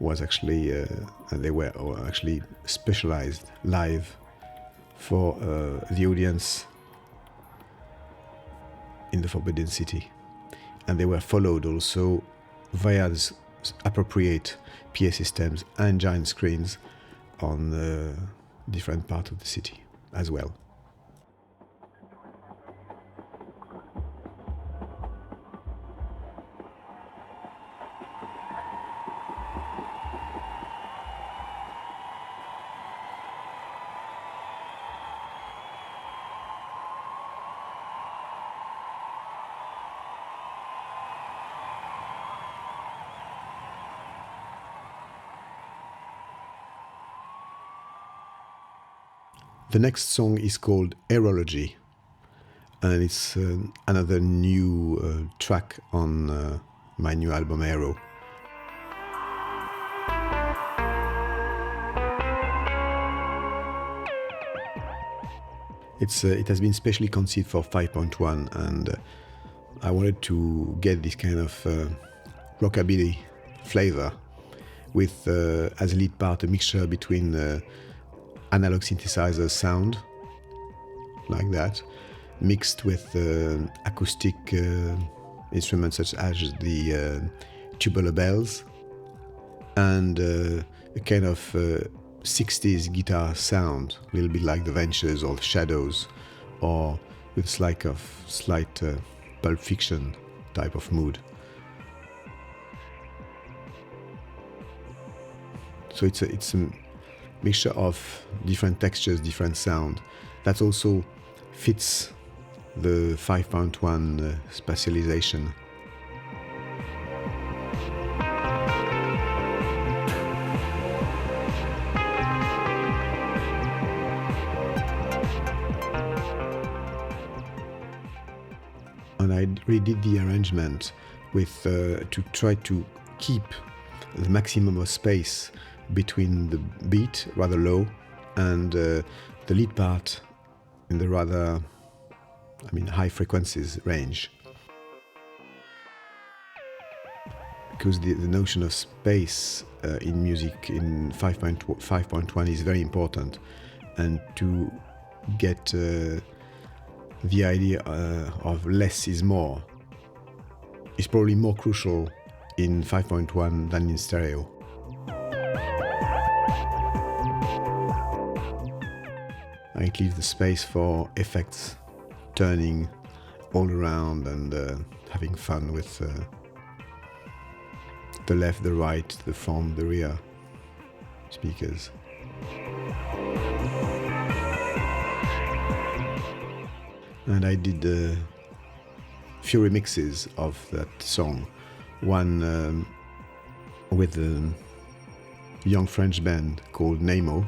was actually, they were actually specialized live for the audience in the Forbidden City. And they were followed also via appropriate PA systems and giant screens on different parts of the city as well. The next song is called Aerology, and it's another new track on my new album Aero. It has been specially conceived for 5.1, and I wanted to get this kind of rockabilly flavor with, as a lead part, a mixture between analog synthesizer sound, like that, mixed with acoustic instruments such as the tubular bells, and a kind of 60s guitar sound, a little bit like the Ventures or the Shadows, or with slight Pulp Fiction type of mood. So it's a mixture of different textures, different sound. That also fits the 5.1 spatialization. And I redid the arrangement with to try to keep the maximum of space between the beat, rather low, and the lead part in the rather, high frequencies range. Because the notion of space in music in 5.1 is very important, and to get the idea of less is more is probably more crucial in 5.1 than in stereo. It leaves the space for effects, turning all around and having fun with the left, the right, the front, the rear speakers. And I did a few remixes of that song. One with a young French band called Nemo,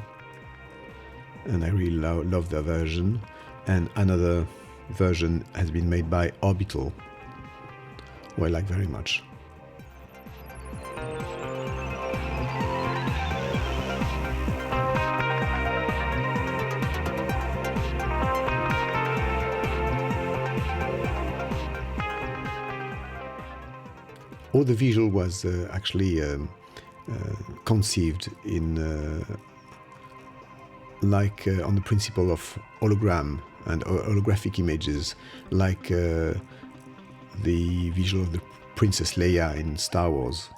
and I really love their version. And another version has been made by Orbital, who I like very much. all the visual was actually conceived in on the principle of hologram and holographic images, like the visual of the Princess Leia in Star Wars.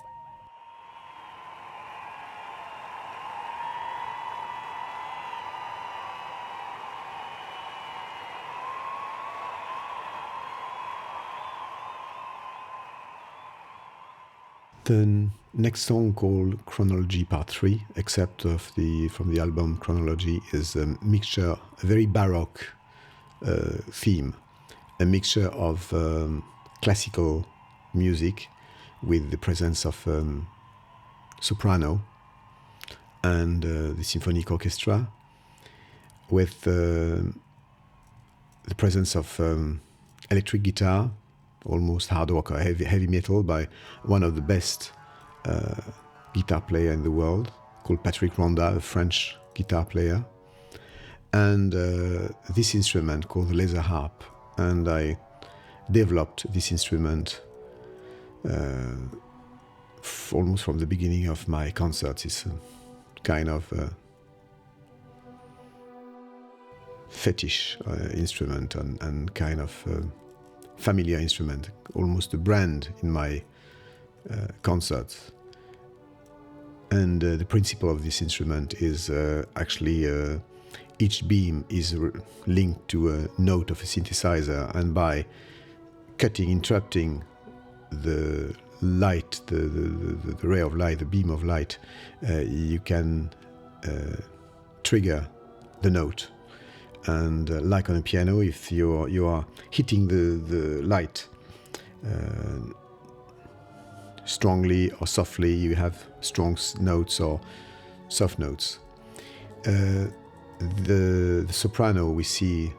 The next song, called Chronology Part 3, except from the album Chronology, is a mixture, a very baroque theme, a mixture of classical music with the presence of soprano and the symphonic orchestra, with the presence of electric guitar, almost hard rock or heavy metal, by one of the best guitar player in the world, called Patrick Ronda, a French guitar player, and this instrument called the Laser Harp. And I developed this instrument almost from the beginning of my concerts. It's a kind of fetish instrument and kind of familiar instrument, almost a brand in my concerts. And the principle of this instrument is actually each beam is linked to a note of a synthesizer, and by interrupting the light, the ray of light, the beam of light, you can trigger the note. And like on a piano, if you are hitting the light strongly or softly, you have strong notes or soft notes. The soprano we see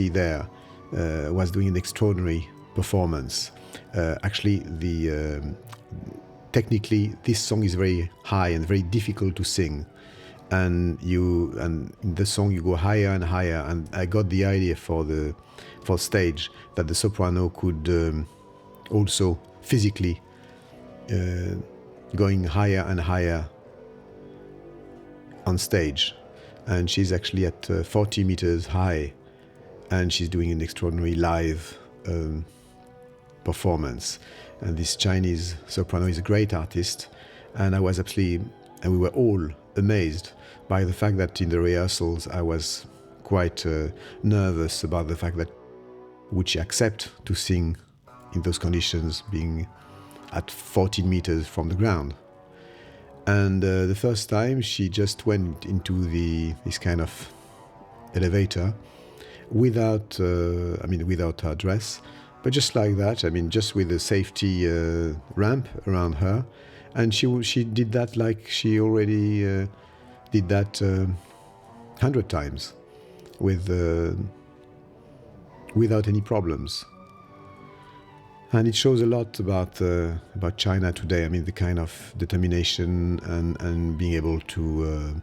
there was doing an extraordinary performance. Actually, technically, this song is very high and very difficult to sing. And in the song you go higher and higher, and I got the idea for stage that the soprano could also physically going higher and higher on stage. And she's actually at 40 meters high, and she's doing an extraordinary live performance. And this Chinese soprano is a great artist, and we were all amazed by the fact that in the rehearsals I was quite nervous about the fact that would she accept to sing in those conditions, being at 14 meters from the ground. And the first time she just went into this kind of elevator without her dress, but just like that, just with a safety ramp around her. And she did that like she already did that 100 times without any problems. And it shows a lot about China today. The kind of determination and being able to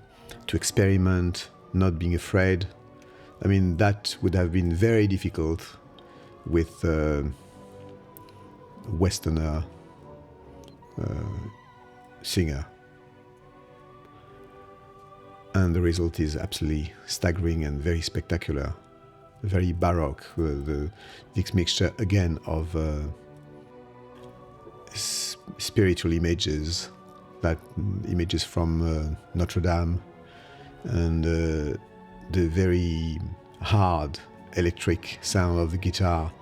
experiment, not being afraid. That would have been very difficult with Westerner singer. And the result is absolutely staggering and very spectacular, very baroque. This mixture again of spiritual images, images from Notre Dame, and the very hard electric sound of the guitar,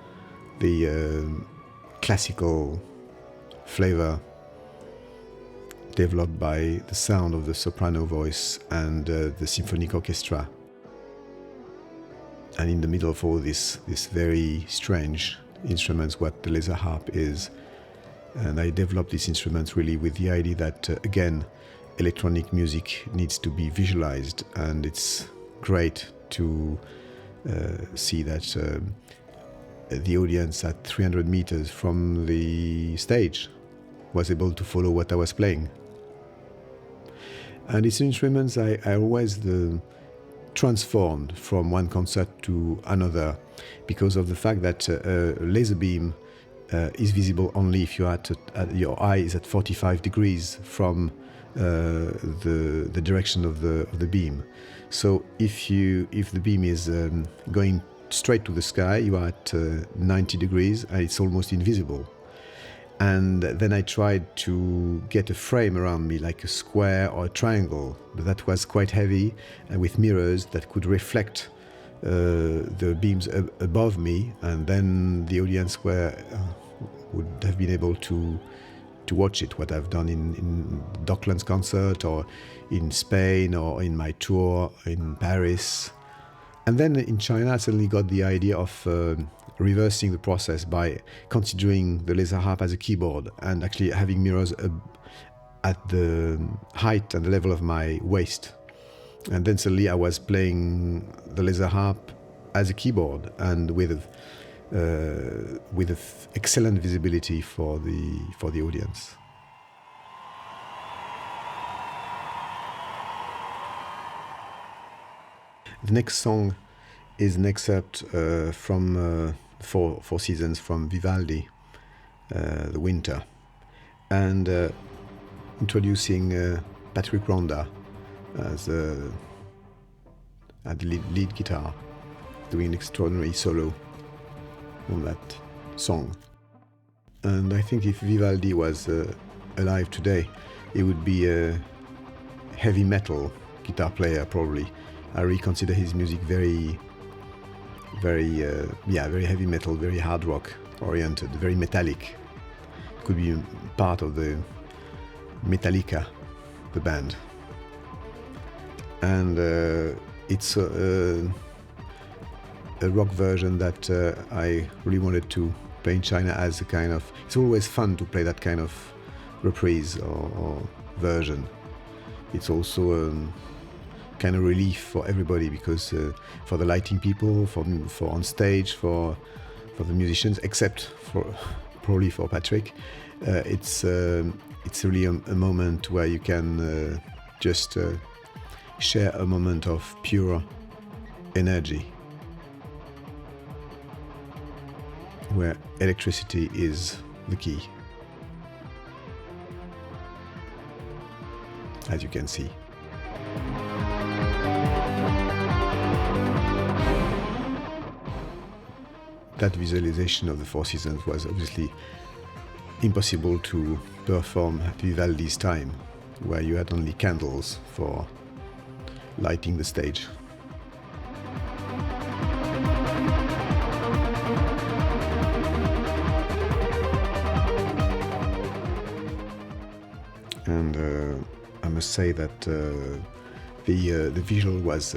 the classical flavor developed by the sound of the soprano voice and the symphonic orchestra. And in the middle of all this very strange instruments, what the laser harp is. And I developed this instrument really with the idea that, again, electronic music needs to be visualized, and it's great to see that the audience at 300 meters from the stage was able to follow what I was playing. And these instruments I always transformed from one concert to another because of the fact that a laser beam is visible only if you are your eye is at 45 degrees from the direction of the beam. So if the beam is going straight to the sky, you are at 90 degrees and it's almost invisible. And then I tried to get a frame around me, like a square or a triangle, but that was quite heavy, and with mirrors that could reflect the beams above me, and then the audience would have been able to watch it, what I've done in Docklands concert, or in Spain, or in my tour in Paris. And then in China, I suddenly got the idea of reversing the process by considering the Laser Harp as a keyboard and actually having mirrors at the height and the level of my waist. And then suddenly I was playing the Laser Harp as a keyboard and with excellent visibility for the audience. The next song is an excerpt from Four Seasons from Vivaldi, The Winter, and introducing Patrick Ronda as at the lead guitar, doing an extraordinary solo on that song. And I think if Vivaldi was alive today, he would be a heavy metal guitar player probably. I really consider his music very heavy metal, very hard rock oriented, very metallic. Could be part of the Metallica, the band. And it's a rock version that I really wanted to play in China as a kind of... It's always fun to play that kind of reprise or version. It's also kind of relief for everybody, because for the lighting people, for on stage, for the musicians, except probably for Patrick, it's really a moment where you can just share a moment of pure energy, where electricity is the key, as you can see. That visualization of the Four Seasons was obviously impossible to perform at Vivaldi's time, where you had only candles for lighting the stage. And I must say that the visual was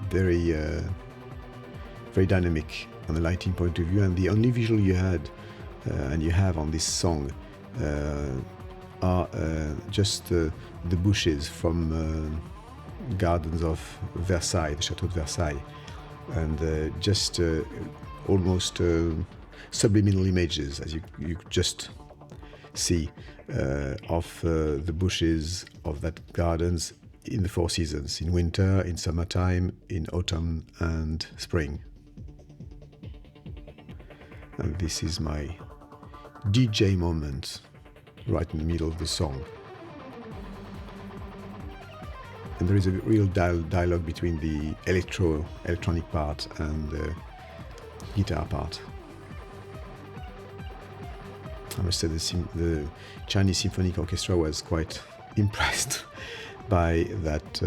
very dynamic on the lighting point of view, and the only visual you had and you have on this song are just the bushes from gardens of Versailles, the Chateau de Versailles, and just almost subliminal images, as you just see, of the bushes of that gardens in the Four Seasons, in winter, in summertime, in autumn and spring. And this is my DJ moment right in the middle of the song. And there is a real dialogue between the electronic part and the guitar part. I must say the Chinese Symphonic Orchestra was quite impressed by that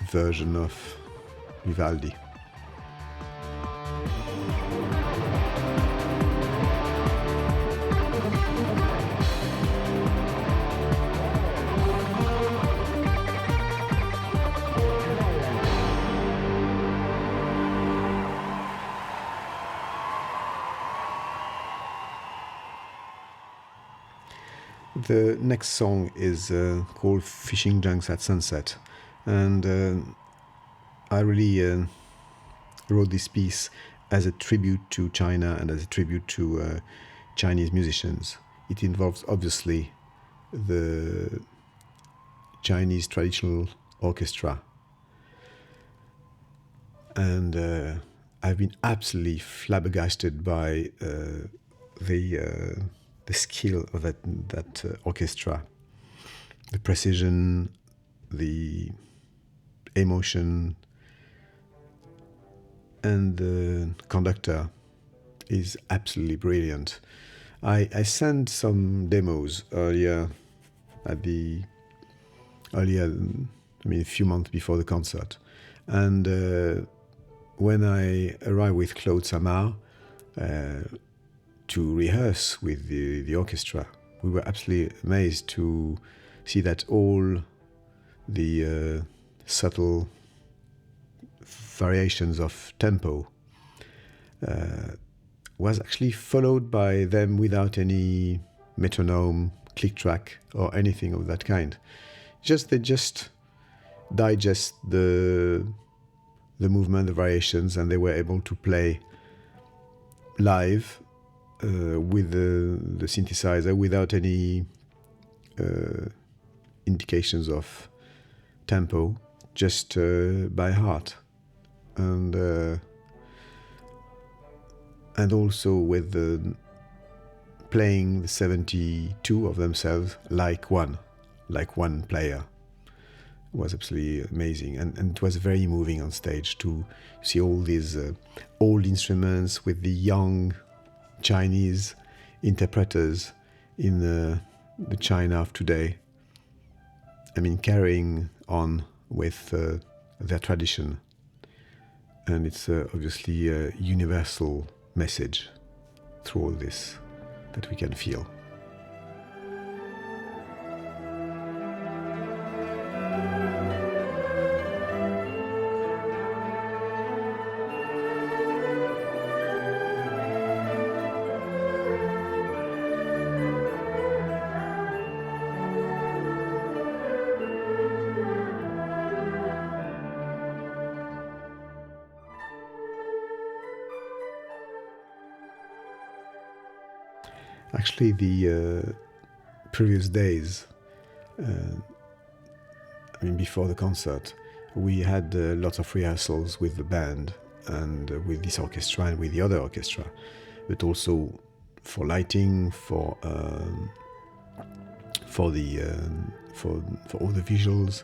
version of Vivaldi. The next song is called Fishing Junks at Sunset, and I really wrote this piece as a tribute to China and as a tribute to Chinese musicians. It involves obviously the Chinese traditional orchestra, and I've been absolutely flabbergasted by the skill of that orchestra, the precision, the emotion, and the conductor is absolutely brilliant. I sent some demos earlier, a few months before the concert, and when I arrived with Claude Samar to rehearse with the orchestra, we were absolutely amazed to see that all the subtle variations of tempo was actually followed by them without any metronome, click track, or anything of that kind. They just digest the movement, the variations, and they were able to play live with the synthesizer without any indications of tempo, just by heart. And also with playing the 72 of themselves like one player. It was absolutely amazing, and it was very moving on stage to see all these old instruments with the young Chinese interpreters in the China of today. I mean, carrying on with their tradition, and it's obviously a universal message through all this that we can feel. Actually, the previous days, before the concert, we had lots of rehearsals with the band and with this orchestra and with the other orchestra, but also for lighting, for all the visuals.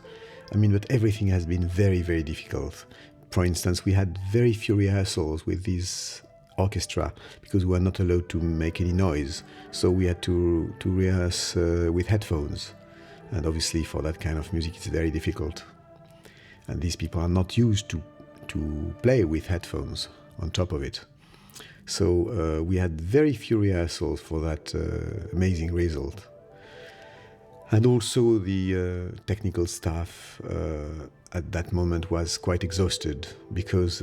But everything has been very, very difficult. For instance, we had very few rehearsals with this orchestra because we were not allowed to make any noise, so we had to rehearse with headphones, and obviously for that kind of music it's very difficult, and these people are not used to play with headphones on top of it. So we had very few rehearsals for that amazing result. And also the technical staff at that moment was quite exhausted because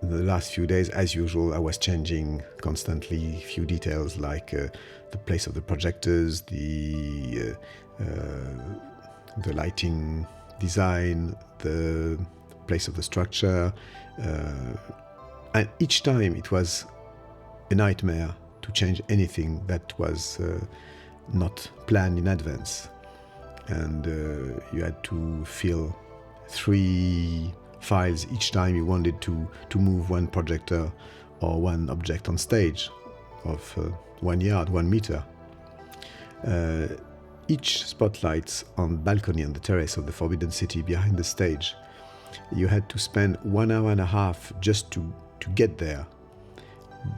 the last few days, as usual, I was changing constantly few details like the place of the projectors, the lighting design, the place of the structure, and each time it was a nightmare to change anything that was not planned in advance, and you had to fill 3 files each time you wanted to move one projector or one object on stage of 1 yard, 1 meter. Each spotlights on balcony on the terrace of the Forbidden City behind the stage, you had to spend 1 hour and a half just to get there,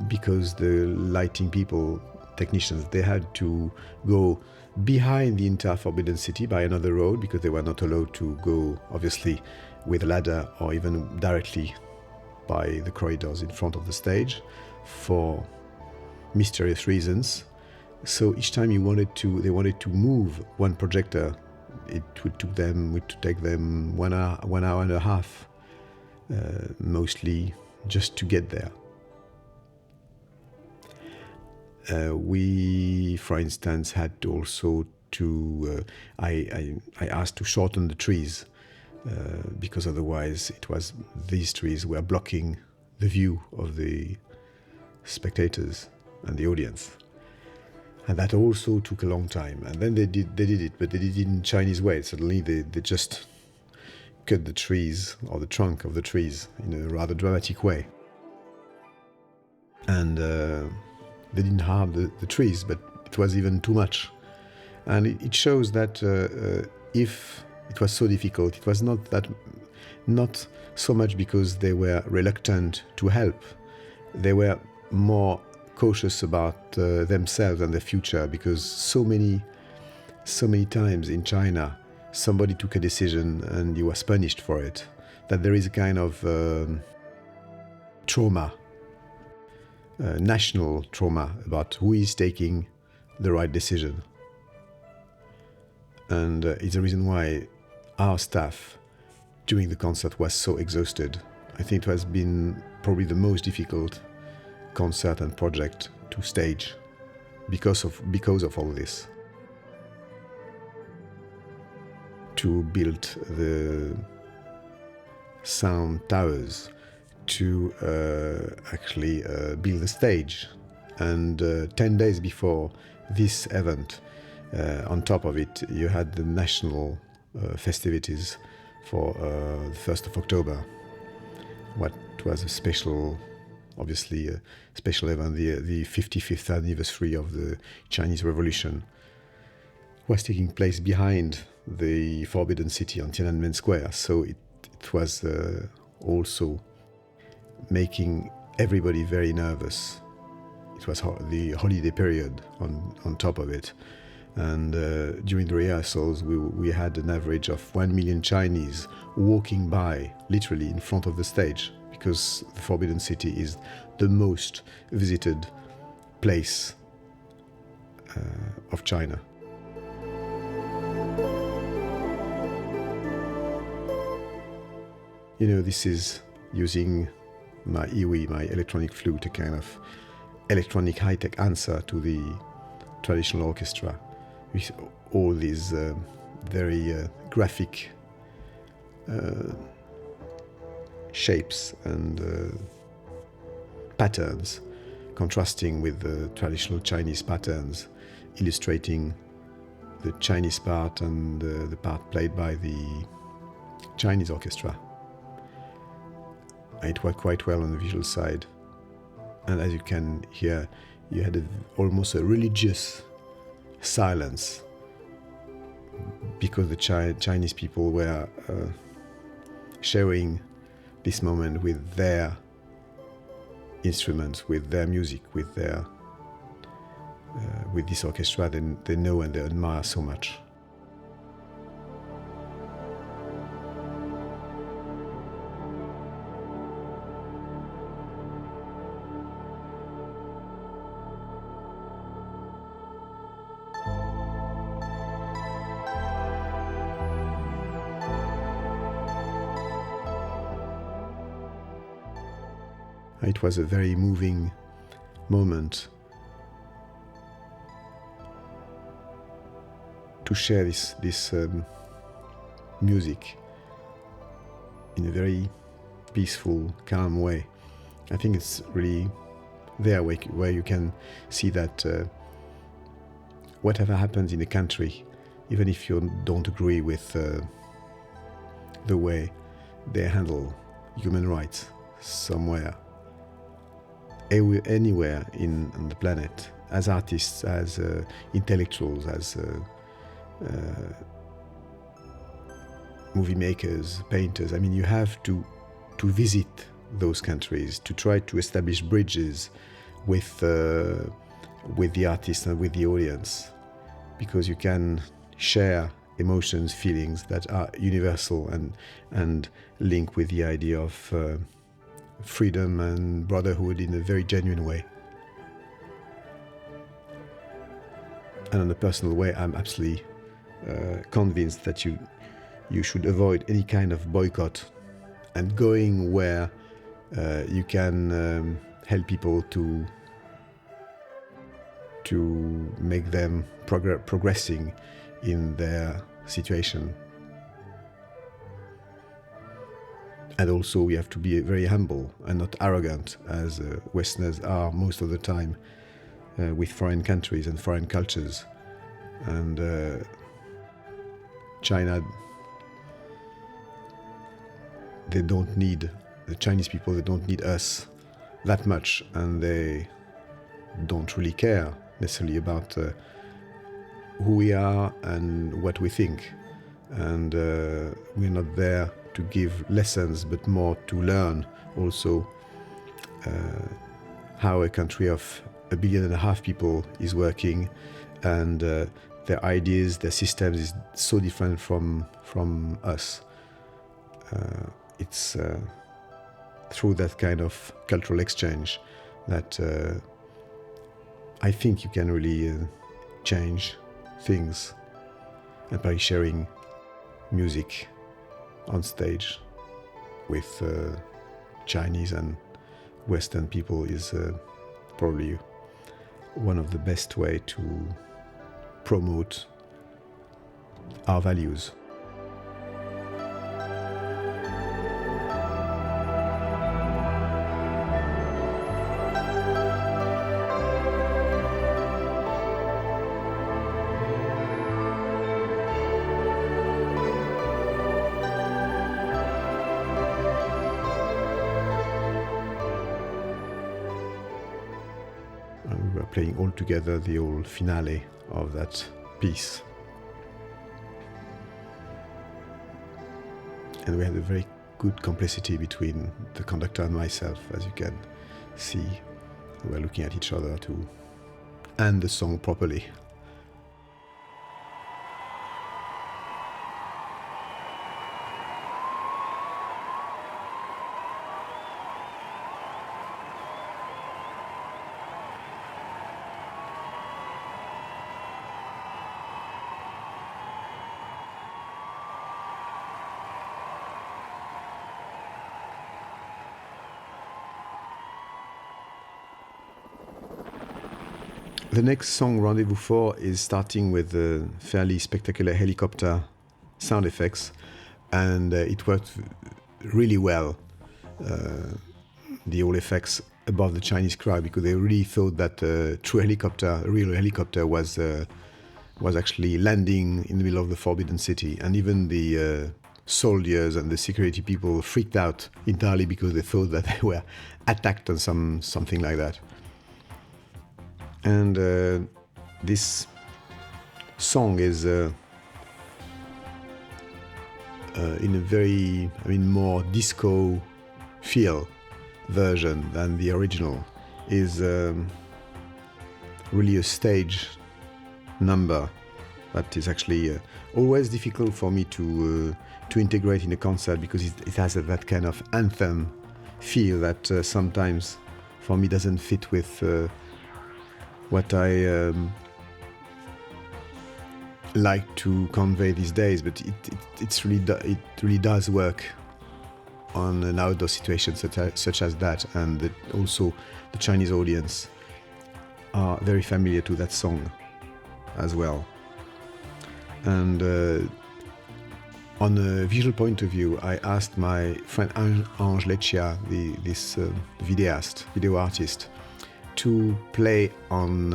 because the lighting people, technicians, they had to go behind the entire Forbidden City by another road because they were not allowed to go, obviously, with a ladder or even directly by the corridors in front of the stage for mysterious reasons. So each time they wanted to move one projector, it would take them 1 hour and a half, mostly just to get there. We, for instance, had to also I asked to shorten the trees because otherwise these trees were blocking the view of the spectators and the audience, and that also took a long time. And then they did it, but they did it in Chinese way. Suddenly they just cut the trees or the trunk of the trees in a rather dramatic way. And they didn't harm the trees, but it was even too much. And it shows that if it was so difficult, it was not so much because they were reluctant to help. They were more cautious about themselves and their future, because so many times in China, somebody took a decision and he was punished for it. That there is a kind of trauma, national trauma, about who is taking the right decision. And it's the reason why our staff during the concert was so exhausted. I think it has been probably the most difficult concert and project to stage because of all this. To build the sound towers, to actually build the stage, and 10 days before this event, on top of it, you had the national festivities for the 1st of October. What was a special, obviously a special event, the 55th anniversary of the Chinese Revolution was taking place behind the Forbidden City on Tian'Anmen Square. So it was also making everybody very nervous. It was the holiday period on top of it. And during the rehearsals, we had an average of 1 million Chinese walking by, literally in front of the stage, because the Forbidden City is the most visited place of China. You know, this is using my iwi, my electronic flute, a kind of electronic high-tech answer to the traditional orchestra, with all these very graphic shapes and patterns, contrasting with the traditional Chinese patterns, illustrating the Chinese part and the part played by the Chinese orchestra. It worked quite well on the visual side, and as you can hear, you had almost a religious silence, because the Chinese people were sharing this moment with their instruments, with their music, with this orchestra they know and they admire so much. It was a very moving moment to share this music in a very peaceful, calm way. I think it's really there where you can see that whatever happens in a country, even if you don't agree with the way they handle human rights somewhere, anywhere on the planet, as artists, as intellectuals, as movie makers, painters. I mean, you have to visit those countries to try to establish bridges with the artist and with the audience, because you can share emotions, feelings that are universal and link with the idea of freedom and brotherhood in a very genuine way. And on a personal way, I'm absolutely convinced that you should avoid any kind of boycott, and going where you can help people to make them progressing in their situation. And also we have to be very humble and not arrogant, as Westerners are most of the time with foreign countries and foreign cultures. And China they don't need, the Chinese people, they don't need us that much, and they don't really care necessarily about who we are and what we think. And we're not there to give lessons, but more to learn also how a country of 1.5 billion people is working, and their ideas, their systems is so different from us. It's through that kind of cultural exchange that I think you can really change things, and by sharing music on stage with Chinese and Western people is probably one of the best way to promote our values. We were playing all together the whole finale of that piece. And we had a very good complicity between the conductor and myself, as you can see. We were looking at each other to end the song properly. The next song, Rendezvous 4, is starting with fairly spectacular helicopter sound effects, and it worked really well, the whole effects above the Chinese crowd, because they really thought that a real helicopter was actually landing in the middle of the Forbidden City, and even the soldiers and the security people freaked out entirely because they thought that they were attacked or something like that. And this song is in a very, more disco feel version than the original. Is really a stage number that is actually always difficult for me to integrate in a concert, because it has that kind of anthem feel that sometimes for me doesn't fit with what I like to convey these days, but it really does work on an outdoor situation such as that, and also the Chinese audience are very familiar to that song as well. And on a visual point of view, I asked my friend Ange Leccia, this video artist, to play on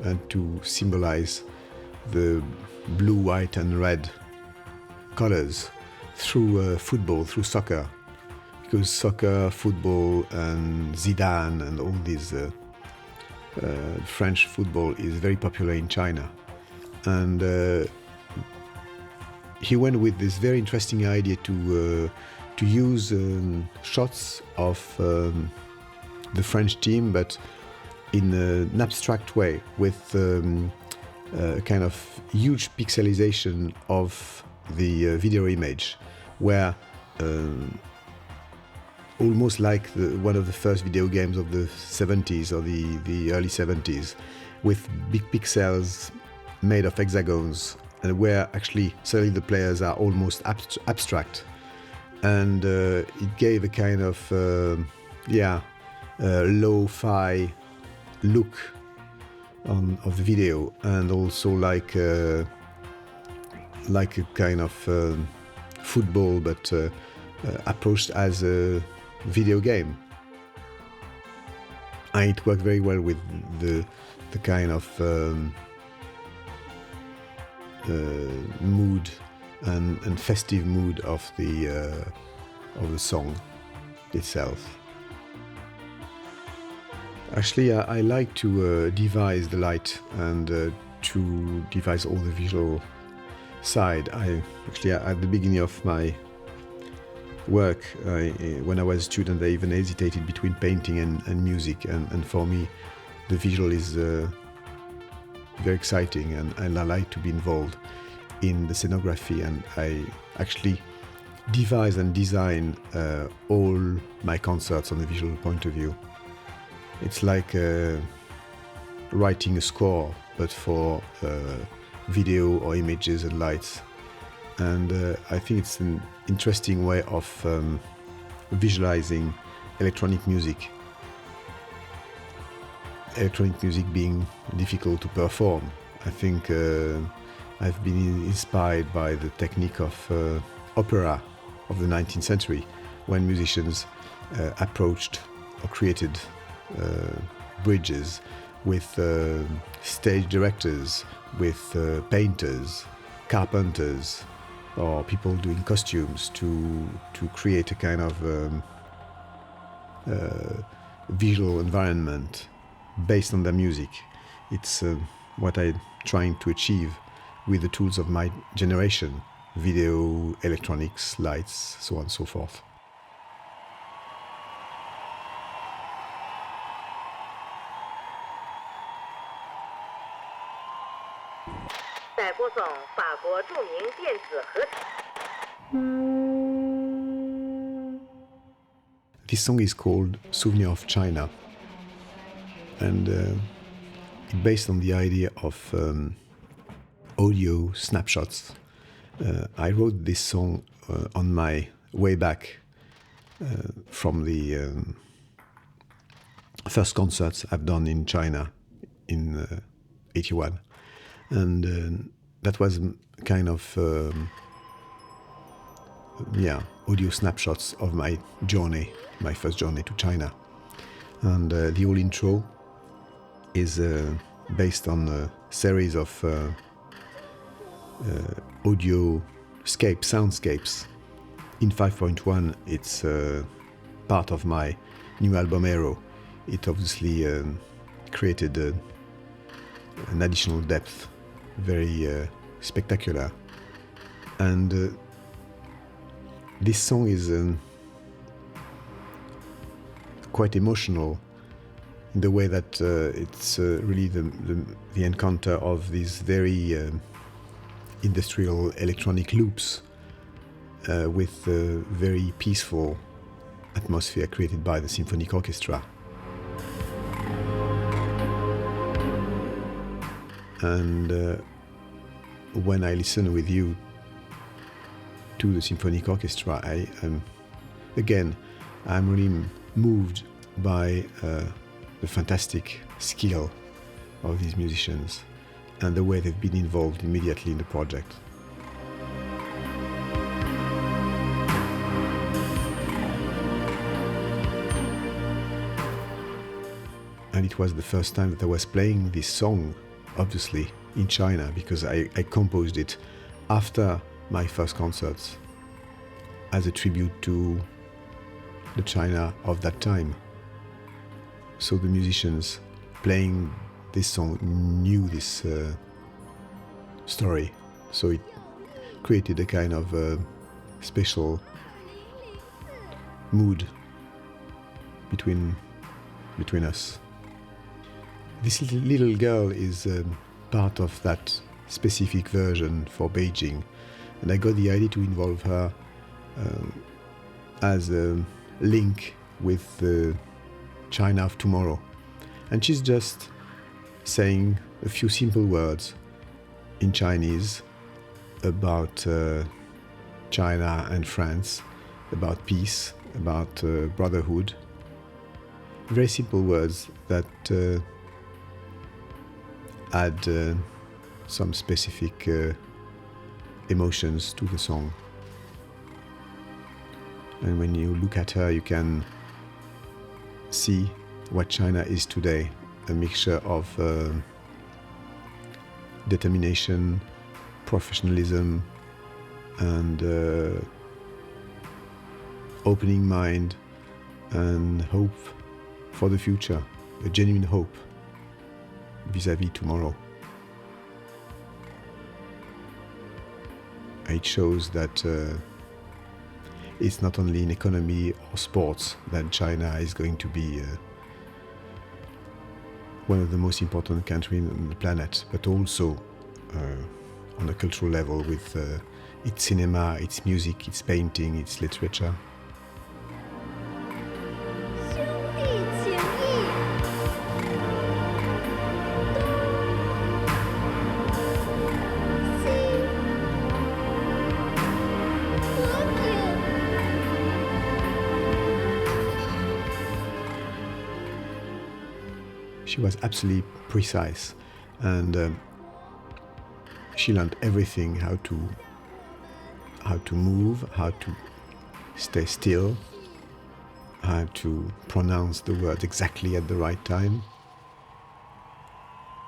and to symbolize the blue, white and red colors through football, through soccer, because soccer, football and Zidane and all these French football is very popular in China. And he went with this very interesting idea to use shots of the French team, but in an abstract way, with a kind of huge pixelization of the video image, where almost like one of the first video games of the 70s or the early 70s, with big pixels made of hexagons, and where actually suddenly the players are almost abstract. And it gave a kind of lo-fi look of the video, and also like a kind of football, but approached as a video game. And it worked very well with the kind of mood and festive mood of the song itself. Actually, I like to devise the light and to devise all the visual side. At the beginning of my work, when I was a student, I even hesitated between painting and music, and for me, the visual is very exciting, and I like to be involved in the scenography, and I actually devise and design all my concerts on the visual point of view. It's like writing a score, but for video or images and lights. And I think it's an interesting way of visualizing electronic music. Electronic music being difficult to perform. I think I've been inspired by the technique of opera of the 19th century, when musicians approached or created bridges with stage directors, with painters, carpenters, or people doing costumes to create a kind of visual environment based on their music. It's what I'm trying to achieve with the tools of my generation: video, electronics, lights, so on and so forth. This song is called Souvenir of China, and it's based on the idea of audio snapshots. I wrote this song on my way back from the first concerts I've done in China in 81. And that was kind of audio snapshots of my journey, my first journey to China. And the whole intro is based on a series of audio soundscapes. In 5.1, it's part of my new album Aero. It obviously created an additional depth, very spectacular. And this song is quite emotional in the way that it's really the encounter of these very industrial electronic loops with a very peaceful atmosphere created by the symphonic orchestra. And when I listen with you to the symphonic orchestra, I'm really moved by the fantastic skill of these musicians and the way they've been involved immediately in the project. And it was the first time that I was playing this song, obviously, in China, because I composed it after my first concerts as a tribute to the China of that time. So the musicians playing this song knew this story, so it created a kind of special mood between us. This little girl is part of that specific version for Beijing, and I got the idea to involve her as a link with the China of tomorrow. And she's just saying a few simple words in Chinese about China and France, about peace, about brotherhood. Very simple words that add some specific emotions to the song. And when you look at her, you can see what China is today, a mixture of determination, professionalism, and opening mind and hope for the future, a genuine hope vis-à-vis tomorrow. It shows that it's not only in economy or sports that China is going to be one of the most important countries on the planet, but also on a cultural level with its cinema, its music, its painting, its literature. She was absolutely precise, and she learned everything: how to move, how to stay still, how to pronounce the words exactly at the right time.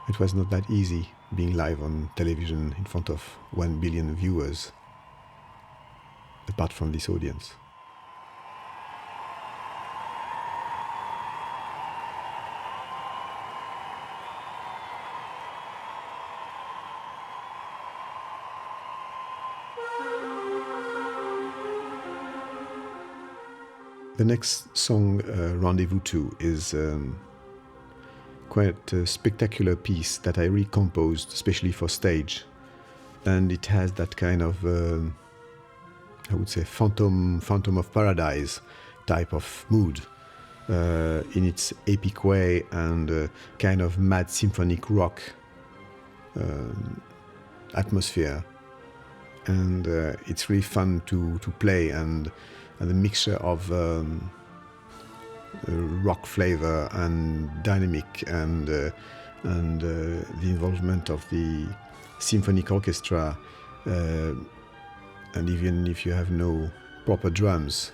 It was not that easy being live on television in front of 1 billion viewers, apart from this audience. The next song, Rendezvous 2, is quite a spectacular piece that I recomposed especially for stage. And it has that kind of, I would say, Phantom of Paradise type of mood in its epic way, and kind of mad symphonic rock atmosphere. And it's really fun to play, and the mixture of rock flavor and dynamic, and the involvement of the symphonic orchestra, and even if you have no proper drums,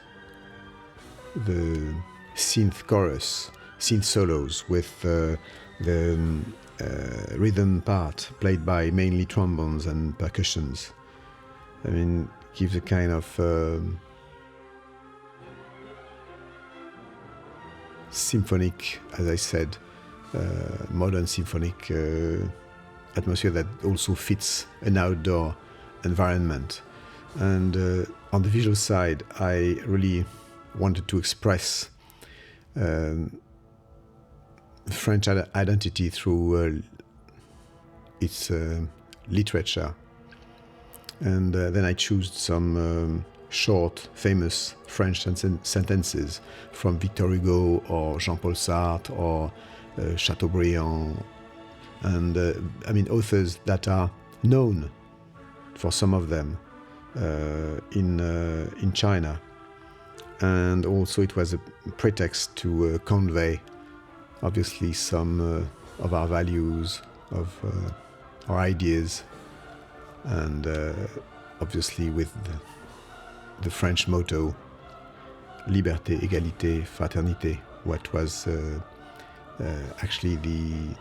the synth chorus, synth solos with the rhythm part played by mainly trombones and percussions. I mean, gives a kind of symphonic, as I said, modern symphonic atmosphere that also fits an outdoor environment. And on the visual side, I really wanted to express French identity through its literature. And then I chose some short, famous French sentences from Victor Hugo or Jean-Paul Sartre or Chateaubriand, and I mean authors that are known for some of them in China. And also it was a pretext to convey obviously some of our values, of our ideas, and obviously with the French motto, liberté, égalité, fraternité, what was actually the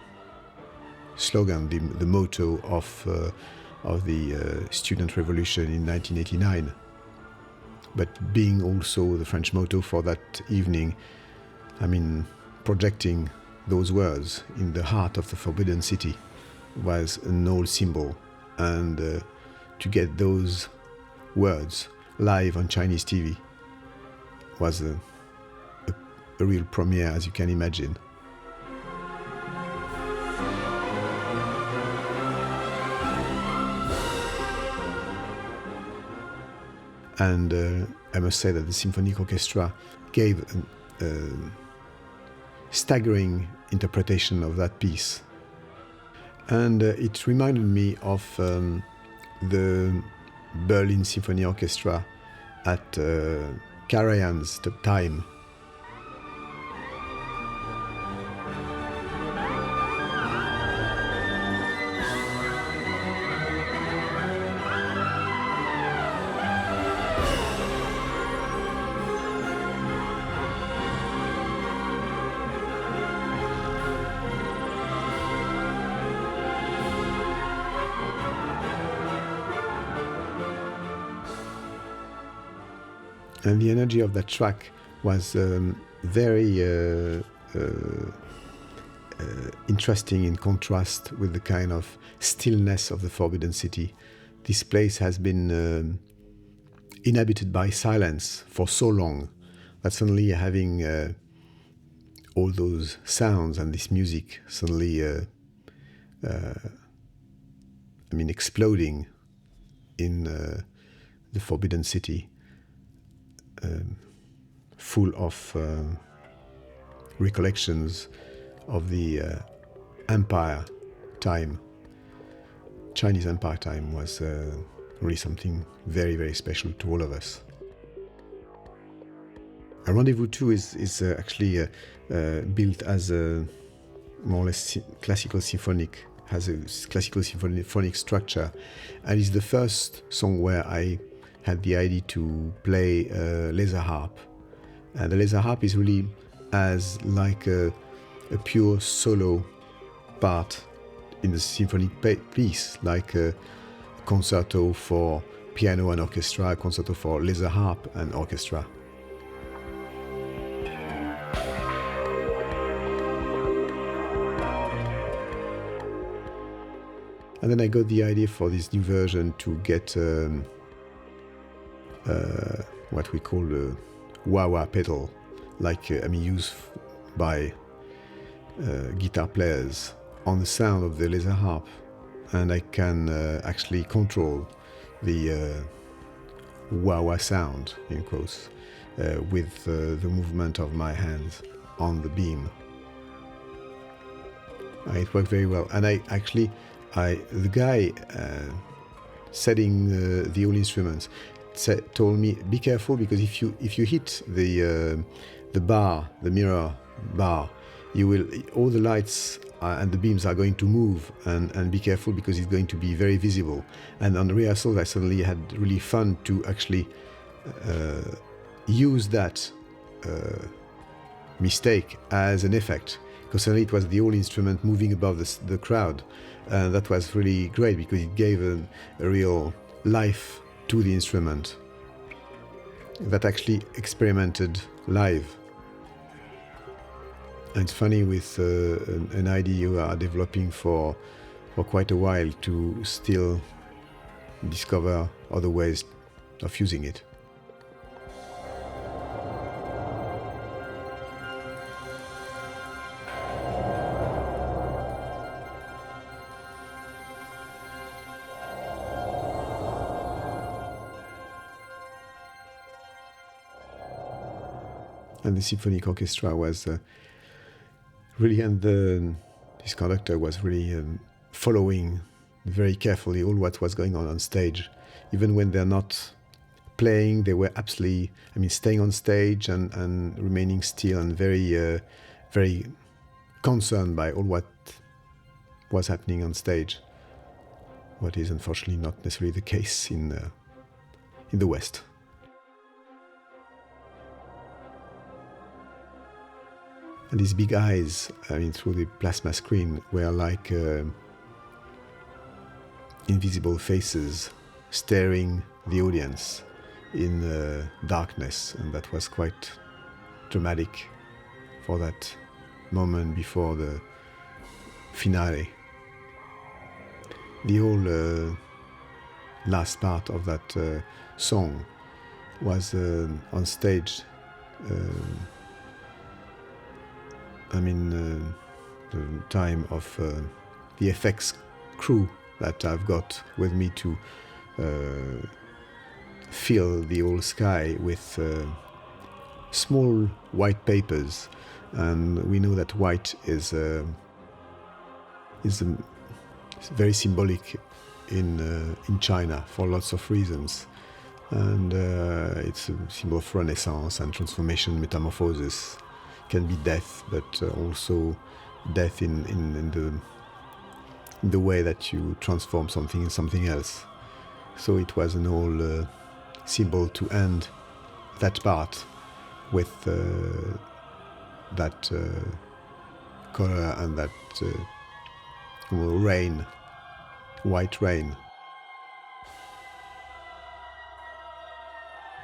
slogan, the motto of the student revolution in 1989. But being also the French motto for that evening, I mean, projecting those words in the heart of the Forbidden City was an old symbol. And to get those words live on Chinese TV was a real premiere, as you can imagine. And I must say that the symphonic orchestra gave a staggering interpretation of that piece. And it reminded me of the Berlin Symphony Orchestra at Karajan's time. And the energy of that track was very interesting in contrast with the kind of stillness of the Forbidden City. This place has been inhabited by silence for so long that suddenly having all those sounds and this music suddenly exploding in the Forbidden City, full of recollections of the Empire time. Chinese Empire time was really something very, very special to all of us. A Rendezvous 2 is actually built as a more or less classical symphonic, has a classical symphonic structure, and is the first song where I had the idea to play Laser Harp. And the Laser Harp is really as like a pure solo part in the symphonic piece, like a concerto for piano and orchestra, a concerto for Laser Harp and orchestra. And then I got the idea for this new version to get what we call a wah-wah pedal, like used by guitar players on the sound of the Laser Harp. And I can actually control the wah-wah sound, in quotes, with the movement of my hands on the beam. It worked very well. And the guy setting the all instruments told me, be careful, because if you hit the bar, the mirror bar, all the lights and the beams are going to move, and be careful because it's going to be very visible. And on the rehearsal, I suddenly had really fun to actually use that mistake as an effect, because suddenly it was the whole instrument moving above the crowd. That was really great because it gave a real life to the instrument that actually experimented live. And it's funny with an idea you are developing for quite a while to still discover other ways of using it. And the symphonic orchestra was really, and this conductor was really following very carefully all what was going on stage. Even when they're not playing, they were absolutely, staying on stage and remaining still and very, very concerned by all what was happening on stage. What is unfortunately not necessarily the case in the West. And these big eyes, through the plasma screen, were like invisible faces staring the audience in darkness, and that was quite dramatic for that moment before the finale. The whole last part of that song was on stage. The time of the effects crew that I've got with me to fill the whole sky with small white papers, and we know that white is very symbolic in China for lots of reasons, and it's a symbol of Renaissance and transformation, metamorphosis. Can be death, but also death in the way that you transform something in something else. So it was an old symbol to end that part with that color and that rain, white rain.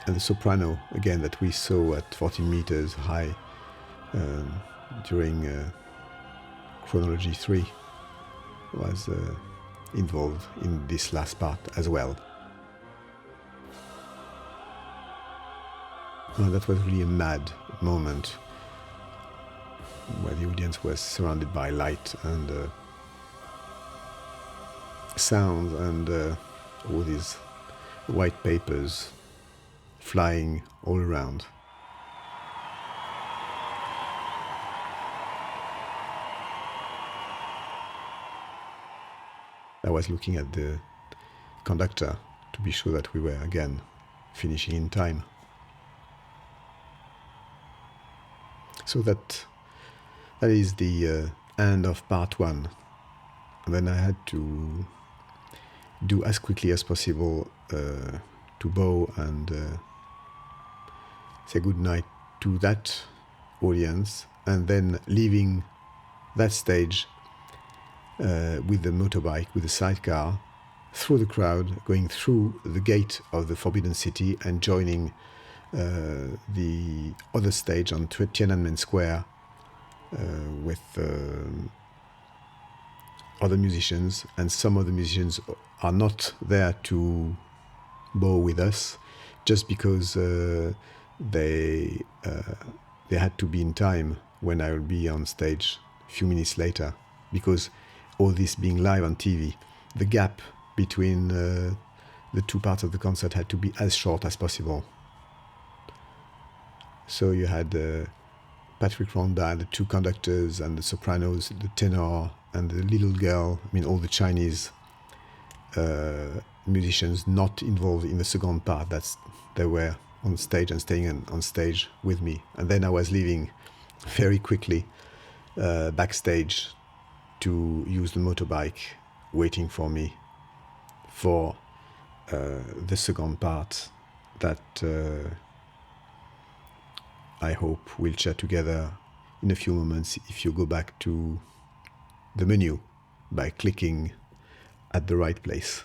And the soprano, again, that we saw at 14 meters high during chronology 3, was involved in this last part as well. And that was really a mad moment where the audience was surrounded by light and sound and all these white papers flying all around. I was looking at the conductor to be sure that we were again finishing in time. So that is the end of part 1. And then I had to do as quickly as possible to bow and say goodnight to that audience, and then leaving that stage with the motorbike, with the sidecar, through the crowd, going through the gate of the Forbidden City and joining the other stage on Tian'Anmen Square with other musicians, and some of the musicians are not there to bow with us just because they had to be in time when I will be on stage a few minutes later, because all this being live on TV, the gap between the two parts of the concert had to be as short as possible. So you had Patrick Ronda, the two conductors and the sopranos, the tenor and the little girl, I mean all the Chinese musicians not involved in the second part. They were on stage and staying on stage with me. And then I was leaving very quickly backstage to use the motorbike, waiting for me for the second part that I hope we'll chat together in a few moments if you go back to the menu by clicking at the right place.